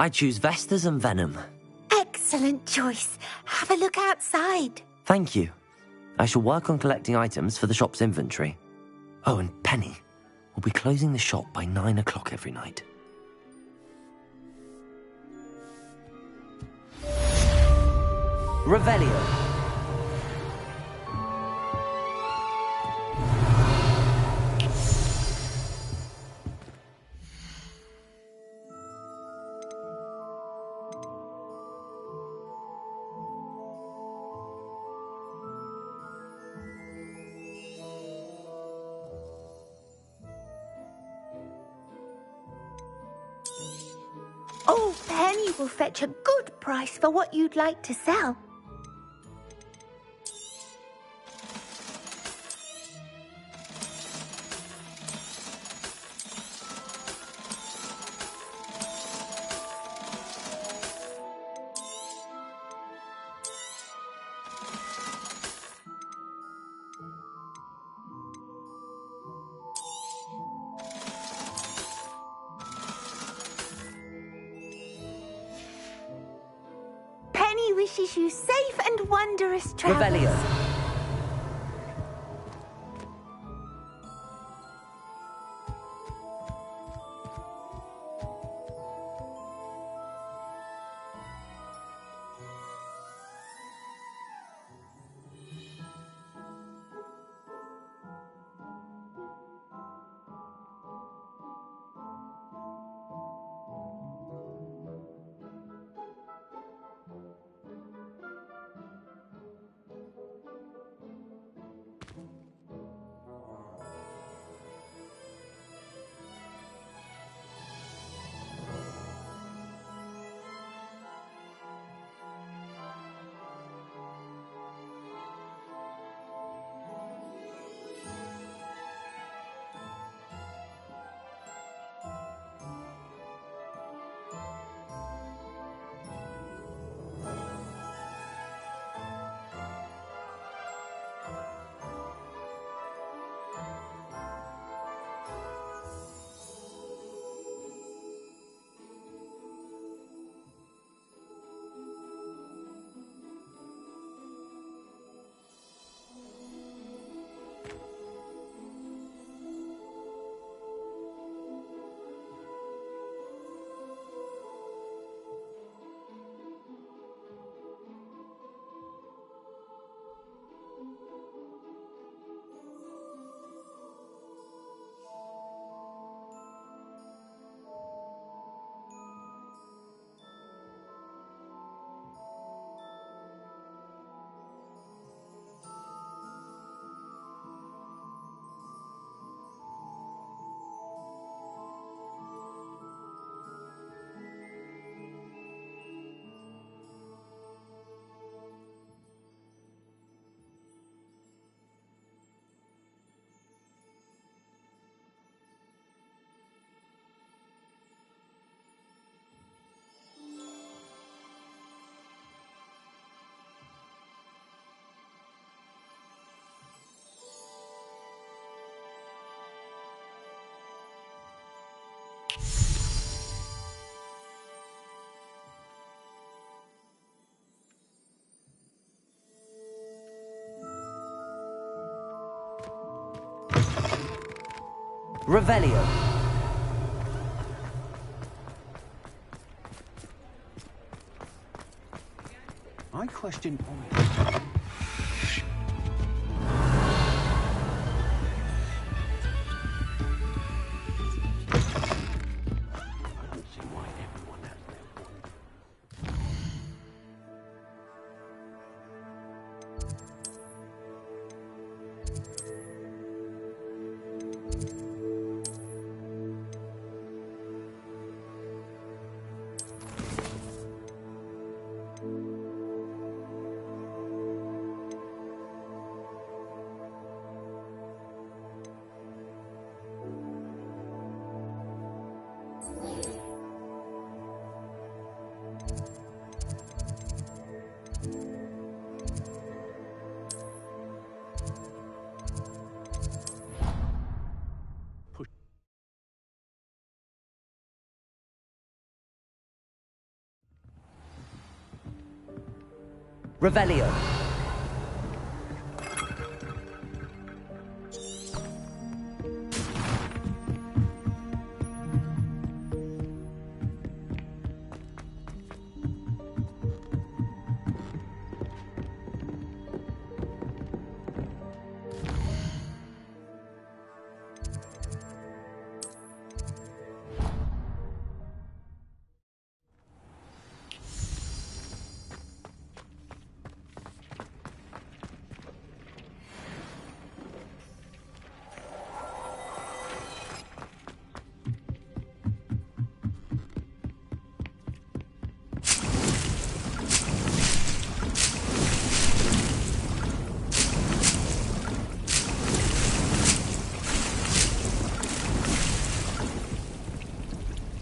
I choose Vestas and Venom. Excellent choice. Have a look outside. Thank you. I shall work on collecting items for the shop's inventory. Oh, and Penny, we'll be closing the shop by 9 o'clock every night. Revelio. Old Penny will fetch a good price for what you'd like to sell. Penny wishes you safe and wondrous travels. Revelio. Revelio. I question... Revelio.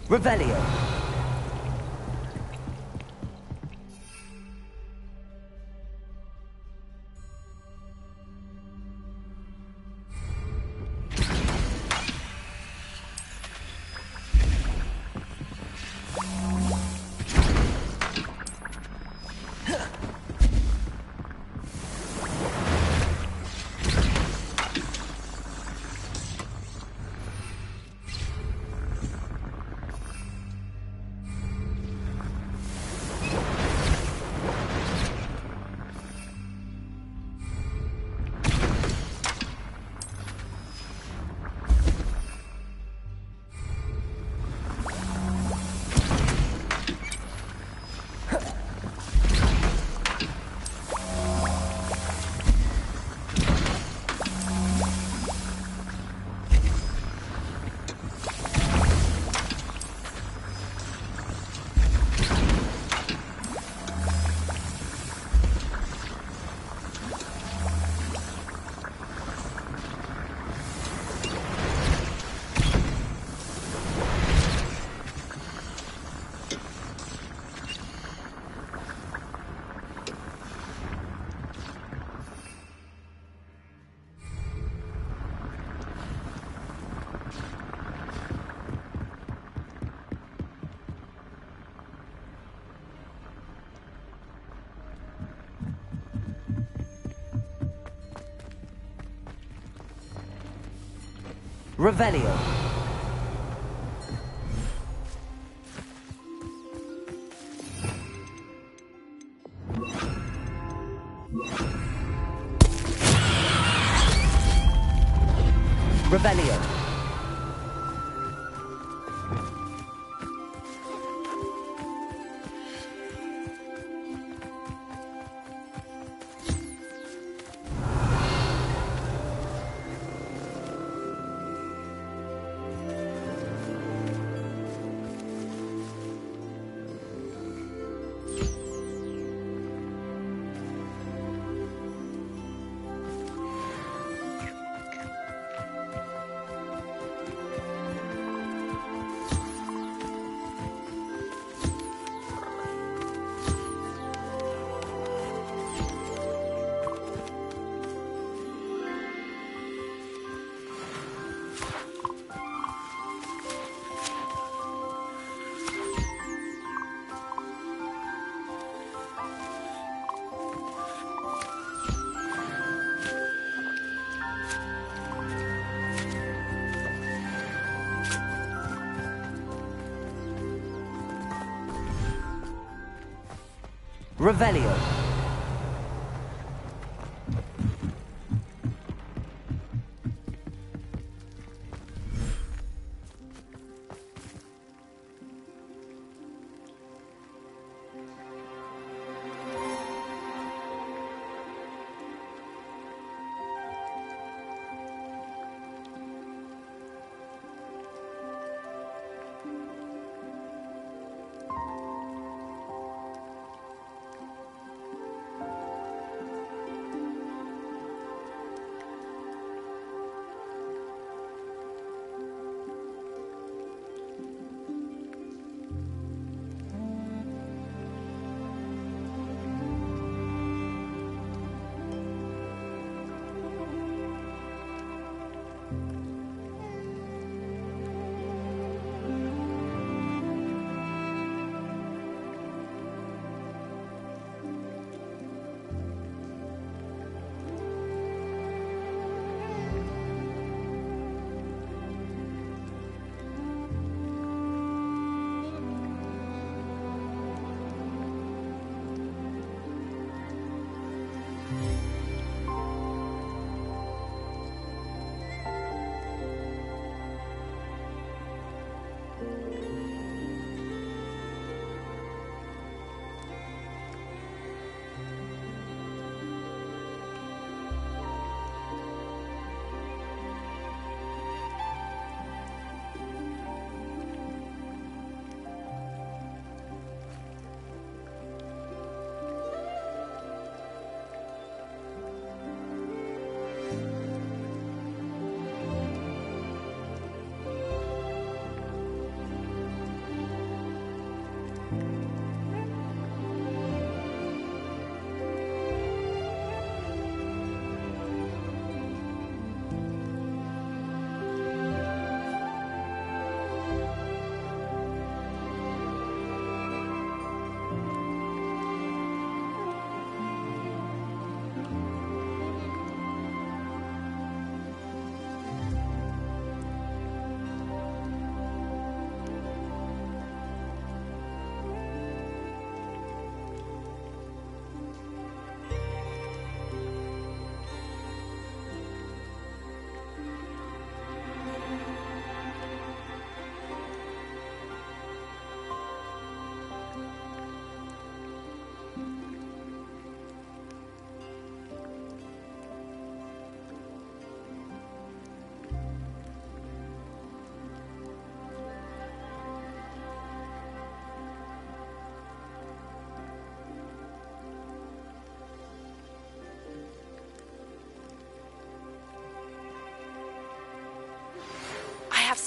Revelio. Revelio. Revelio. Revelio.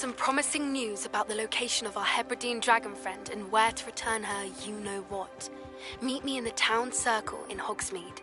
some promising news about the location of our Hebridean dragon friend and where to return her you-know-what. Meet me in the town circle in Hogsmeade.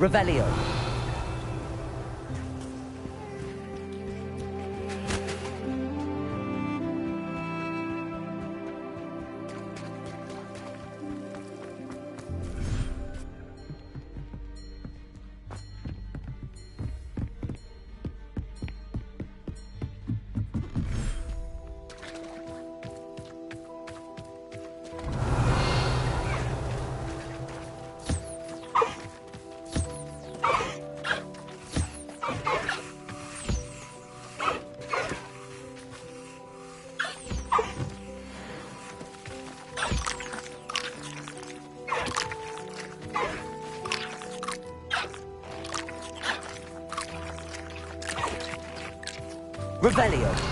Revelio. Revelio.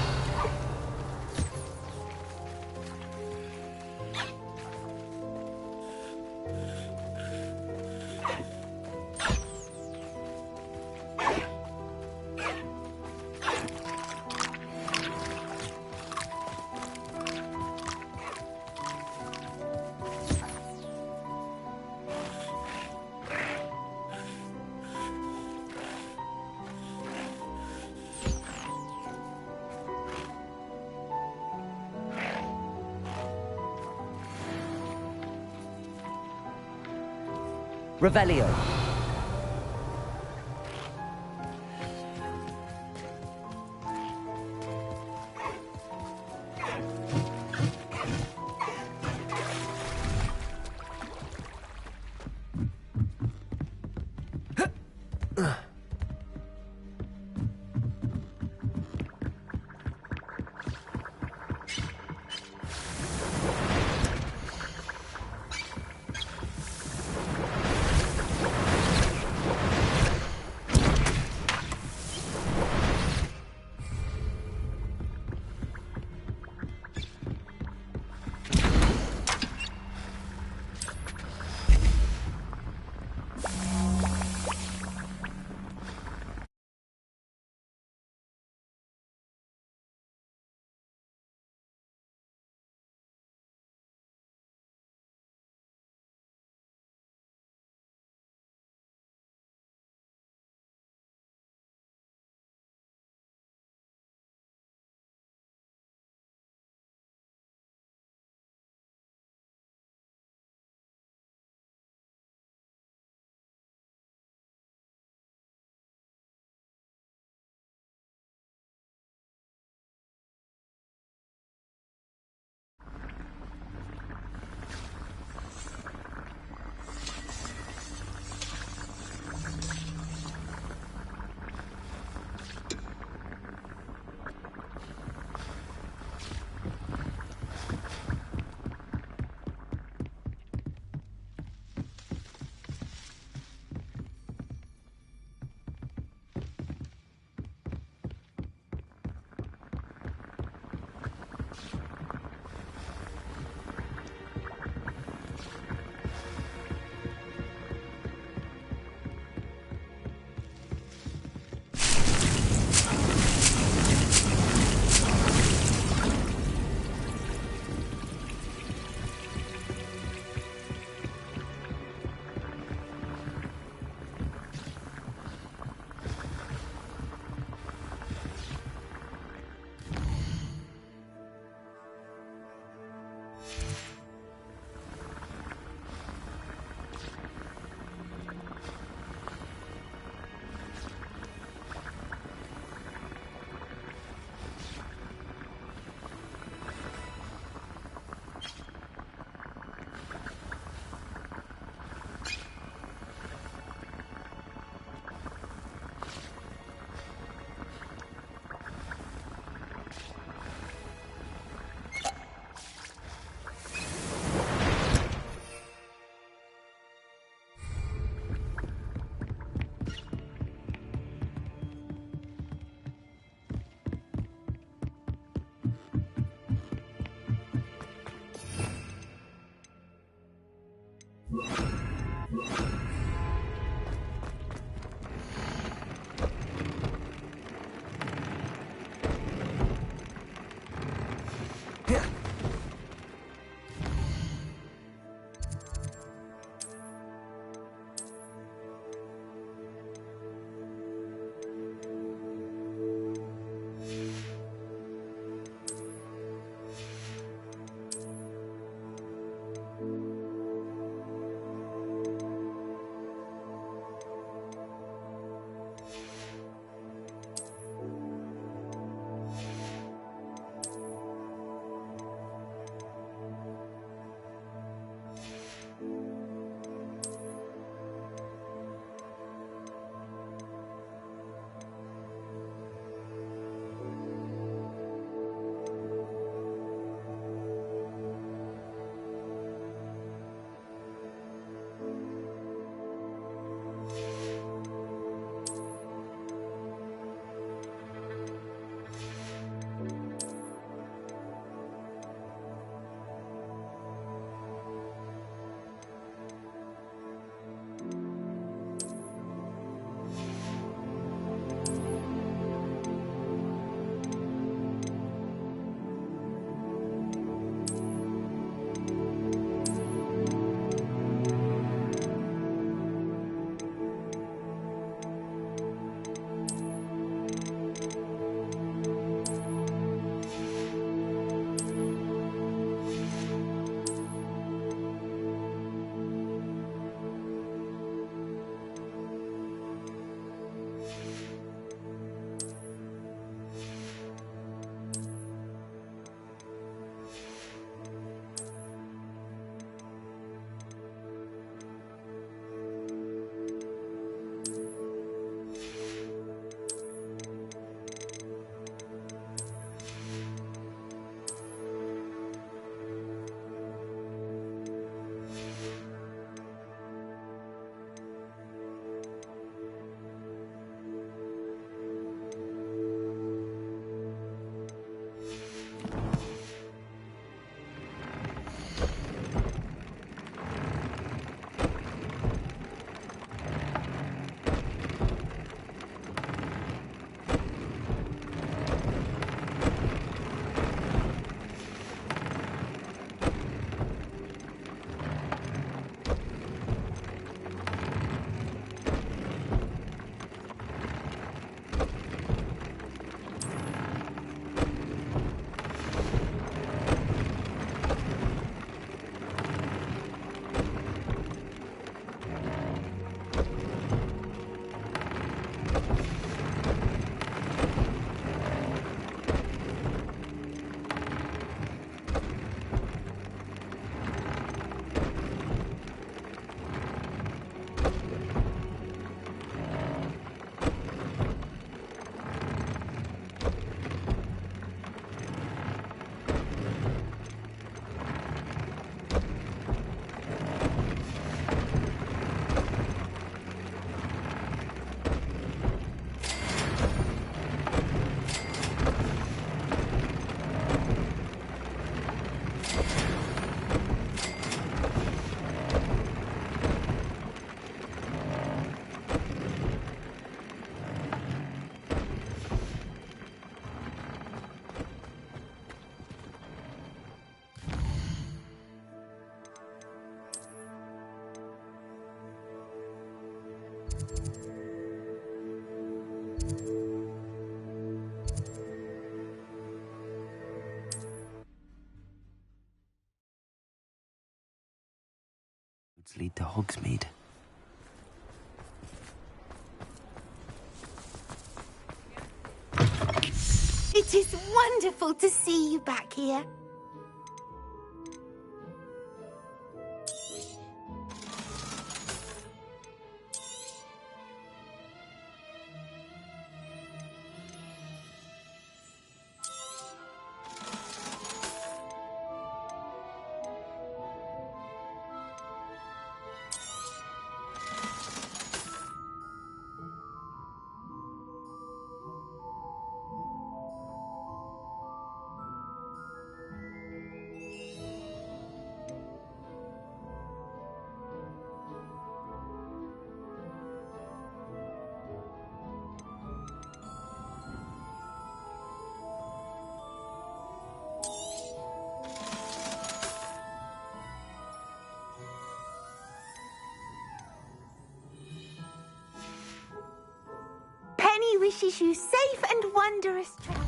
Revelio. lead to Hogsmeade. It is wonderful to see you back here. Penny wishes you safe and wondrous travel.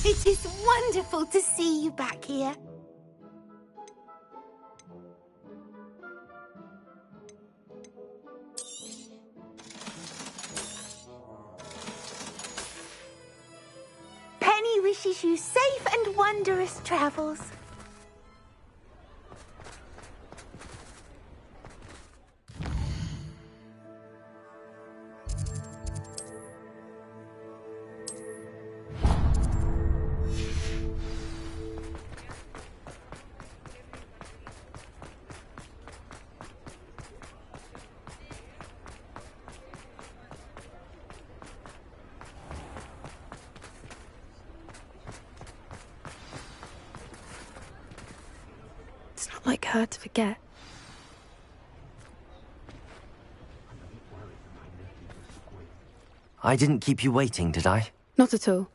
It is wonderful to see you back here. Penny wishes you safe and wondrous travels. It's not like her to forget. I didn't keep you waiting, did I? Not at all.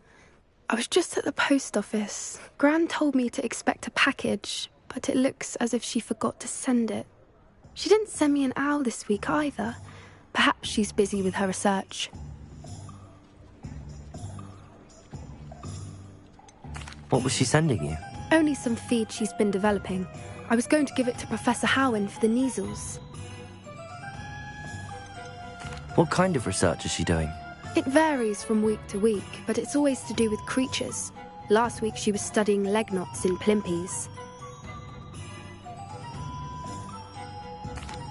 I was just at the post office. Gran told me to expect a package, but it looks as if she forgot to send it. She didn't send me an owl this week either. Perhaps she's busy with her research. What was she sending you? Only some feed she's been developing. I was going to give it to Professor Howin for the measles. What kind of research is she doing? It varies from week to week, but it's always to do with creatures. Last week she was studying leg knots in plimpies.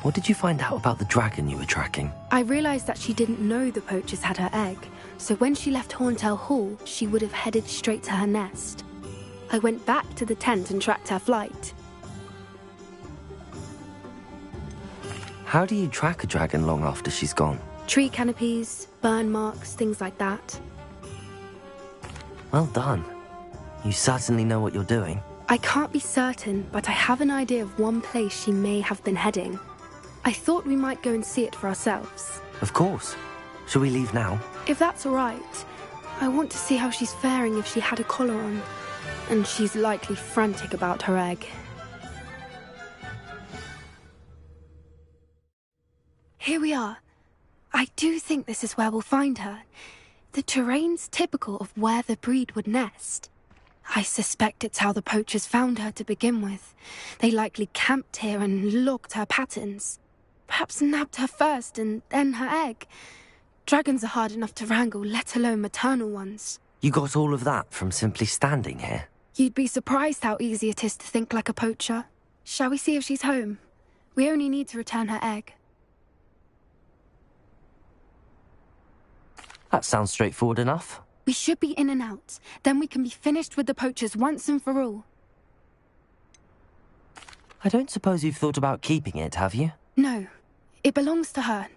What did you find out about the dragon you were tracking? I realised that she didn't know the poachers had her egg, so when she left Horntail Hall, she would have headed straight to her nest. I went back to the tent and tracked her flight. How do you track a dragon long after she's gone? Tree canopies, burn marks, things like that. Well done. You certainly know what you're doing. I can't be certain, but I have an idea of one place she may have been heading. I thought we might go and see it for ourselves. Of course. Shall we leave now? If that's all right. I want to see how she's faring if she had a collar on. And she's likely frantic about her egg. Here we are. I do think this is where we'll find her. The terrain's typical of where the breed would nest. I suspect it's how the poachers found her to begin with. They likely camped here and logged her patterns. Perhaps nabbed her first and then her egg. Dragons are hard enough to wrangle, let alone maternal ones. You got all of that from simply standing here? You'd be surprised how easy it is to think like a poacher. Shall we see if she's home? We only need to return her egg. That sounds straightforward enough. We should be in and out. Then we can be finished with the poachers once and for all. I don't suppose you've thought about keeping it, have you? No, it belongs to her.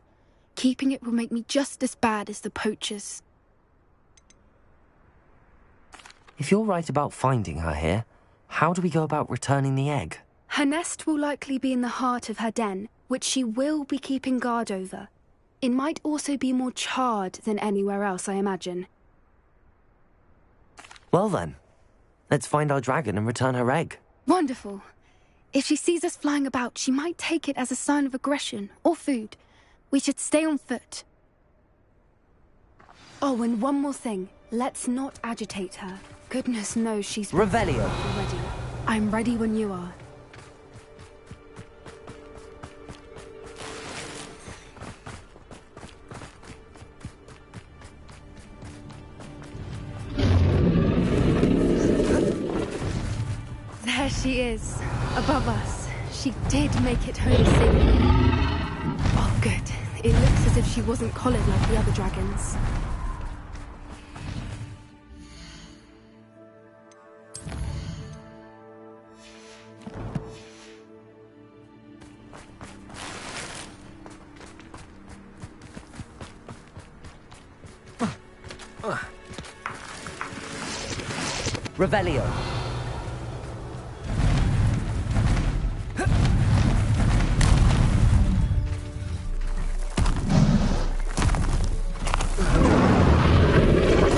Keeping it will make me just as bad as the poachers. If you're right about finding her here, how do we go about returning the egg? Her nest will likely be in the heart of her den, which she will be keeping guard over. It might also be more charred than anywhere else, I imagine. Well then, let's find our dragon and return her egg. Wonderful. If she sees us flying about, she might take it as a sign of aggression or food. We should stay on foot. Oh, and one more thing. Let's not agitate her. Goodness knows she's... Revelio. Ready. I'm ready when you are. There she is, above us. She did make it home safely. Oh, good. It looks as if she wasn't collared like the other dragons. Revelio.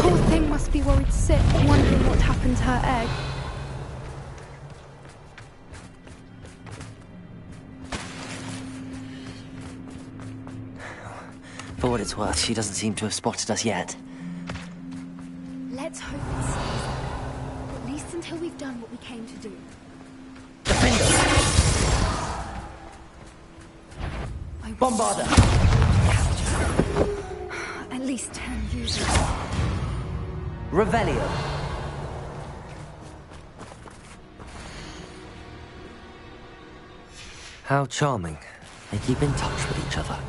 Poor thing must be worried sick, wondering what happened to her egg. For what it's worth, she doesn't seem to have spotted us yet. Let's hope it stays there. At least until we've done what we came to do. Defender. Bombarder. At least 10 users. Revelio. How charming. They keep in touch with each other.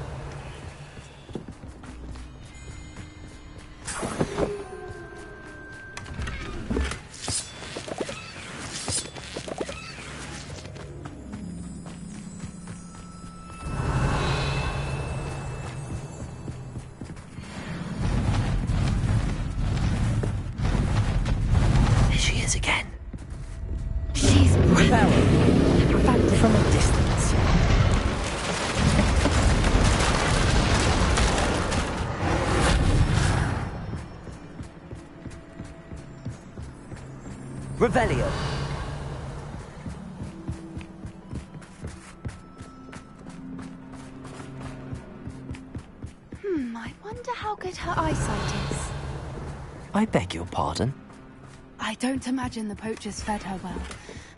There she is again. She's Repel. From a distance. Revelio. I wonder how good her eyesight is. I beg your pardon? I don't imagine the poachers fed her well.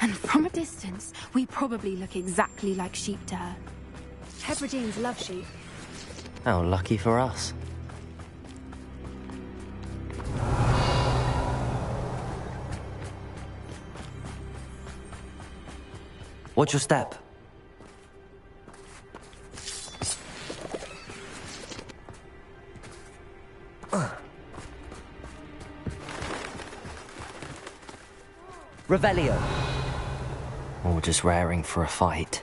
And from a distance, we probably look exactly like sheep to her. Hebrideans love sheep. How lucky for us. Watch your step. Revelio. Or just raring for a fight.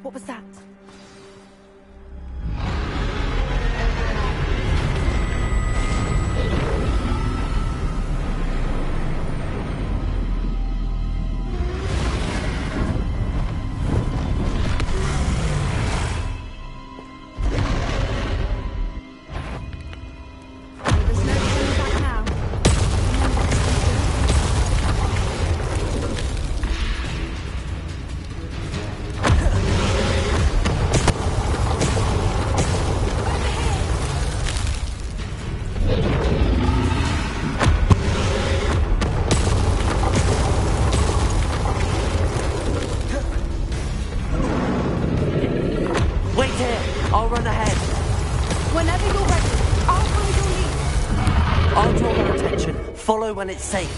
What was that? There's no turning back now. Wait here. I'll run ahead. Whenever you're ready, I'll find your lead. I'll draw their attention. Follow when it's safe.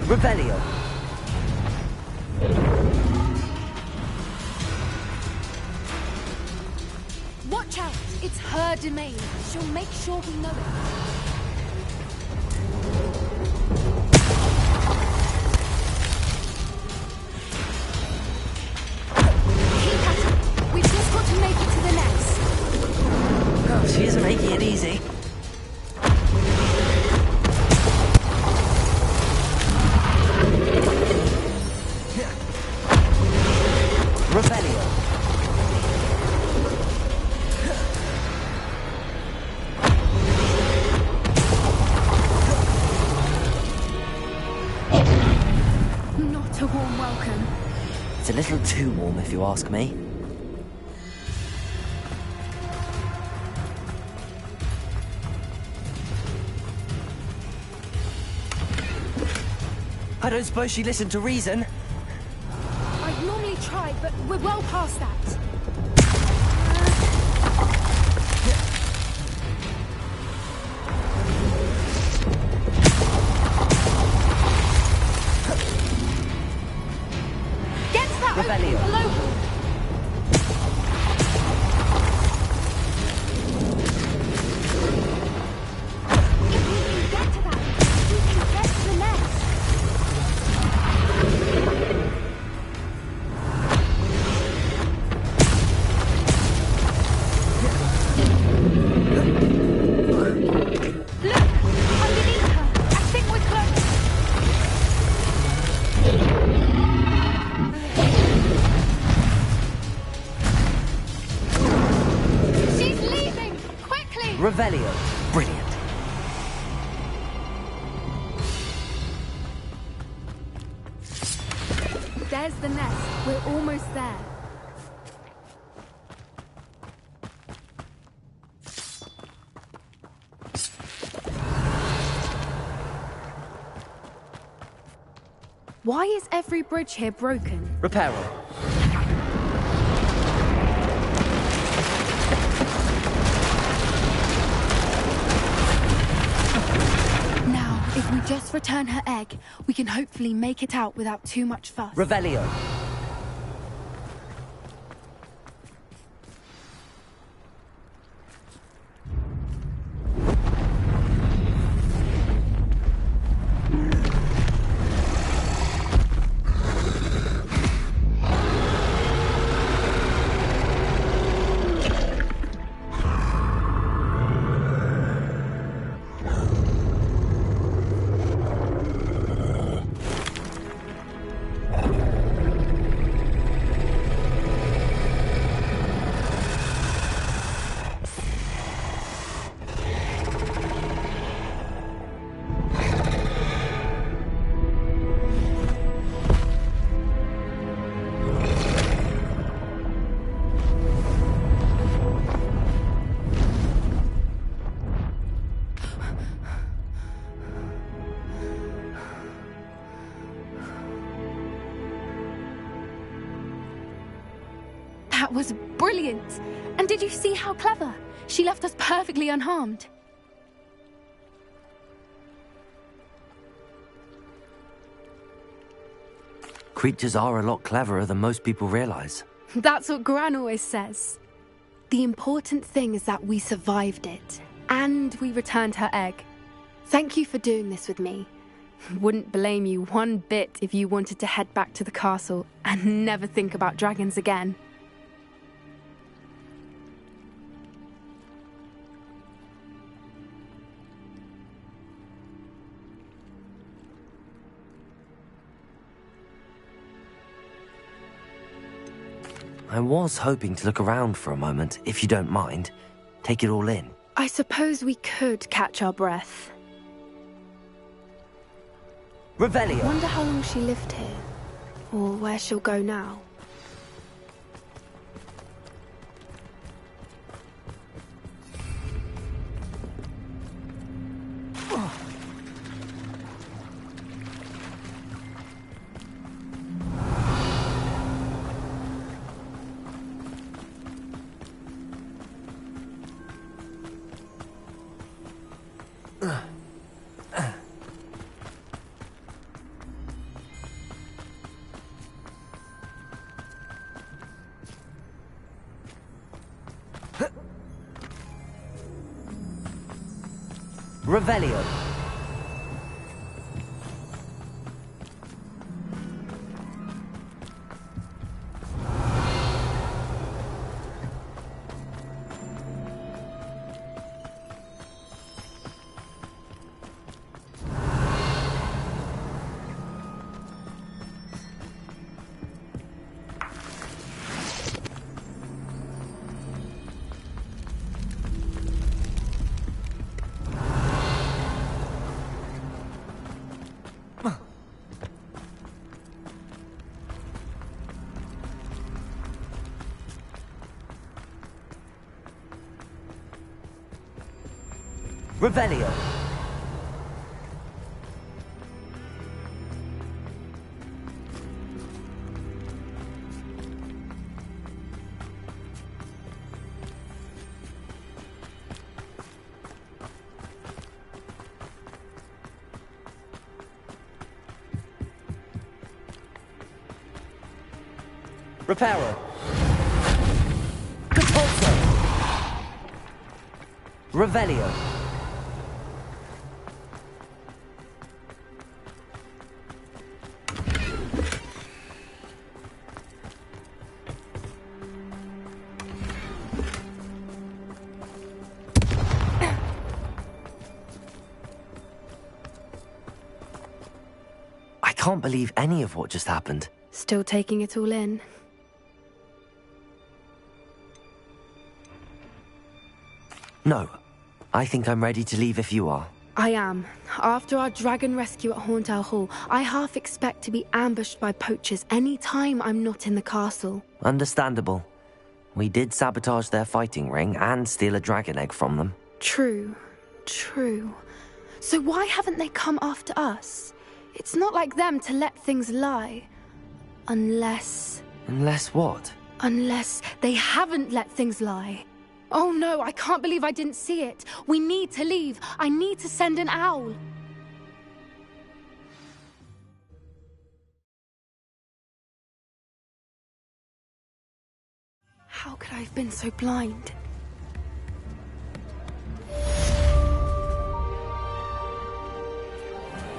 Revelio. It's her domain. She'll make sure we know it. Keep at it. We've just got to make it to the nest. Oh, she isn't making it easy. Revelio. Not a warm welcome. It's a little too warm, if you ask me. I don't suppose she listened to reason. I'd normally try, but we're well past that. Get to that Revelio. opening below her. If we can get to that, we can get to the nest. Look! Underneath her! I think we're close. She's leaving! Quickly! Revelio. Brilliant. There's the nest. We're almost there. Why is every bridge here broken? Reparo. Now, if we just return her egg, we can hopefully make it out without too much fuss. Revelio. That was brilliant! And did you see how clever? She left us perfectly unharmed. Creatures are a lot cleverer than most people realize. That's what Gran always says. The important thing is that we survived it, and we returned her egg. Thank you for doing this with me. Wouldn't blame you one bit if you wanted to head back to the castle and never think about dragons again. I was hoping to look around for a moment, if you don't mind. Take it all in. I suppose we could catch our breath. Revelio. Wonder how long she lived here, or where she'll go now. Revelio. Revelio. Reparo. Repulso. Revelio. I can't believe any of what just happened. Still taking it all in. No. I think I'm ready to leave if you are. I am. After our dragon rescue at Horntail Hall, I half expect to be ambushed by poachers any time I'm not in the castle. Understandable. We did sabotage their fighting ring and steal a dragon egg from them. True. True. So why haven't they come after us? It's not like them to let things lie. Unless what? Unless they haven't let things lie. Oh no, I can't believe I didn't see it. We need to leave. I need to send an owl. How could I have been so blind?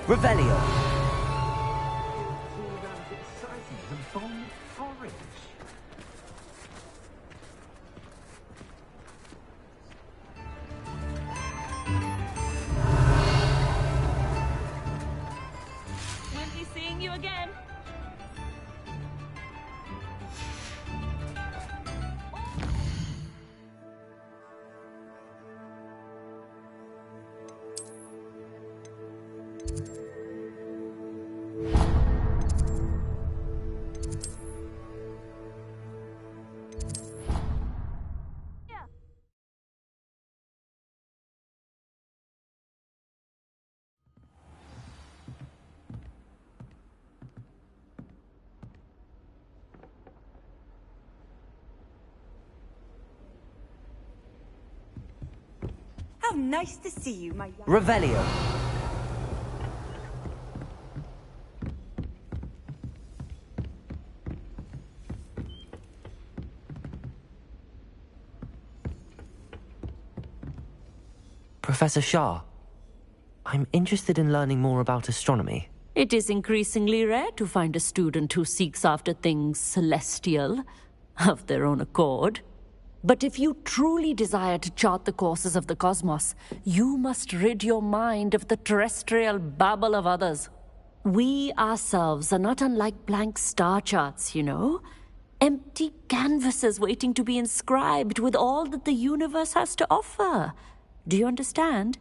Revelio. How nice to see you, my young... Revelio. Professor Shah, I'm interested in learning more about astronomy. It is increasingly rare to find a student who seeks after things celestial, of their own accord. But if you truly desire to chart the courses of the cosmos, you must rid your mind of the terrestrial babble of others. We ourselves are not unlike blank star charts, you know? Empty canvases waiting to be inscribed with all that the universe has to offer. Do you understand?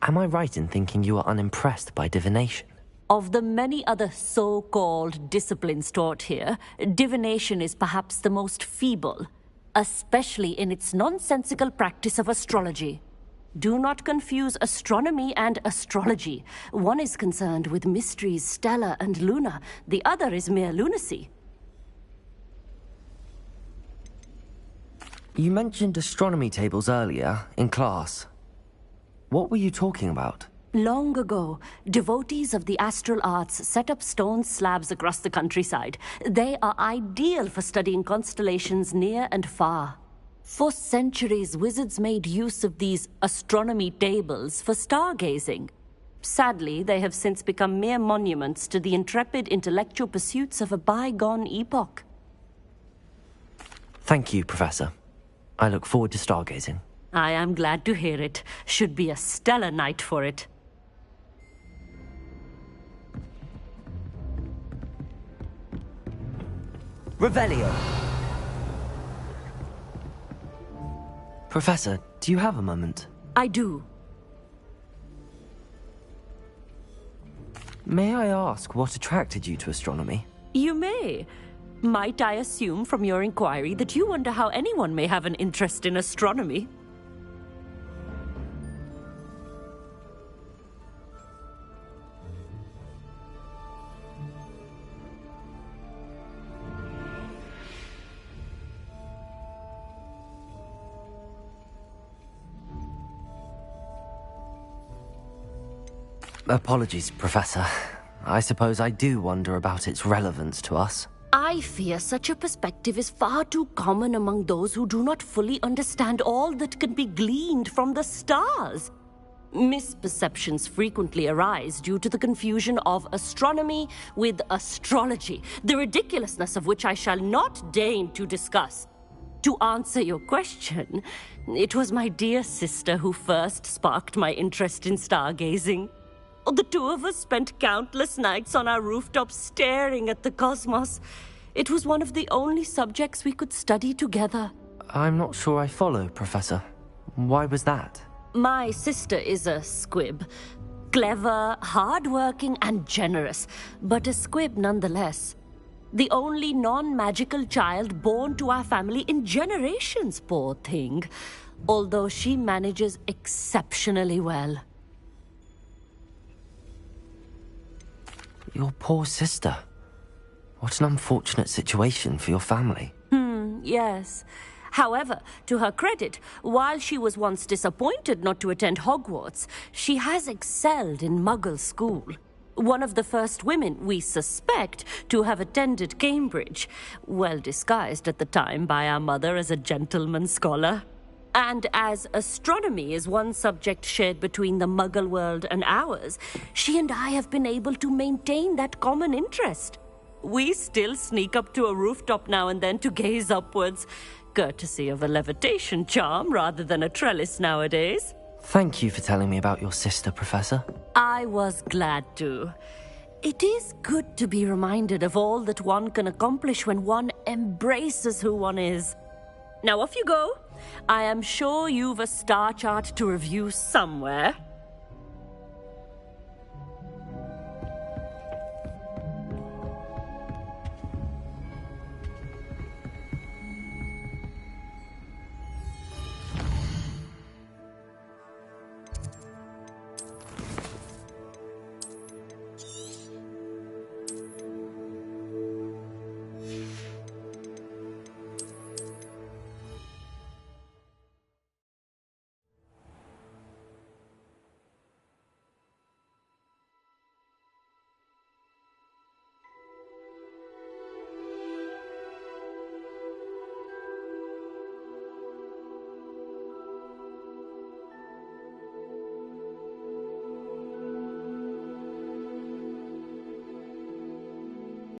Am I right in thinking you are unimpressed by divination? Of the many other so-called disciplines taught here, divination is perhaps the most feeble, especially in its nonsensical practice of astrology. Do not confuse astronomy and astrology. One is concerned with mysteries stellar and lunar, the other is mere lunacy. You mentioned astronomy tables earlier, in class. What were you talking about? Long ago, devotees of the astral arts set up stone slabs across the countryside. They are ideal for studying constellations near and far. For centuries, wizards made use of these astronomy tables for stargazing. Sadly, they have since become mere monuments to the intrepid intellectual pursuits of a bygone epoch. Thank you, Professor. I look forward to stargazing. I am glad to hear it. Should be a stellar night for it. Revelio. Professor, do you have a moment? I do. May I ask what attracted you to astronomy? You may. Might I assume from your inquiry that you wonder how anyone may have an interest in astronomy? Apologies, Professor. I suppose I do wonder about its relevance to us. I fear such a perspective is far too common among those who do not fully understand all that can be gleaned from the stars. Misperceptions frequently arise due to the confusion of astronomy with astrology, the ridiculousness of which I shall not deign to discuss. To answer your question, it was my dear sister who first sparked my interest in stargazing. The two of us spent countless nights on our rooftop staring at the cosmos. It was one of the only subjects we could study together. I'm not sure I follow, Professor. Why was that? My sister is a squib. Clever, hardworking, and generous, but a squib nonetheless. The only non-magical child born to our family in generations, poor thing. Although she manages exceptionally well. Your poor sister. What an unfortunate situation for your family. Yes. However, to her credit, while she was once disappointed not to attend Hogwarts, she has excelled in Muggle school. One of the first women, we suspect, to have attended Cambridge, well disguised at the time by our mother as a gentleman scholar. And as astronomy is one subject shared between the Muggle world and ours, she and I have been able to maintain that common interest. We still sneak up to a rooftop now and then to gaze upwards, courtesy of a levitation charm rather than a trellis nowadays. Thank you for telling me about your sister, Professor. I was glad to. It is good to be reminded of all that one can accomplish when one embraces who one is. Now off you go. I am sure you've a star chart to review somewhere.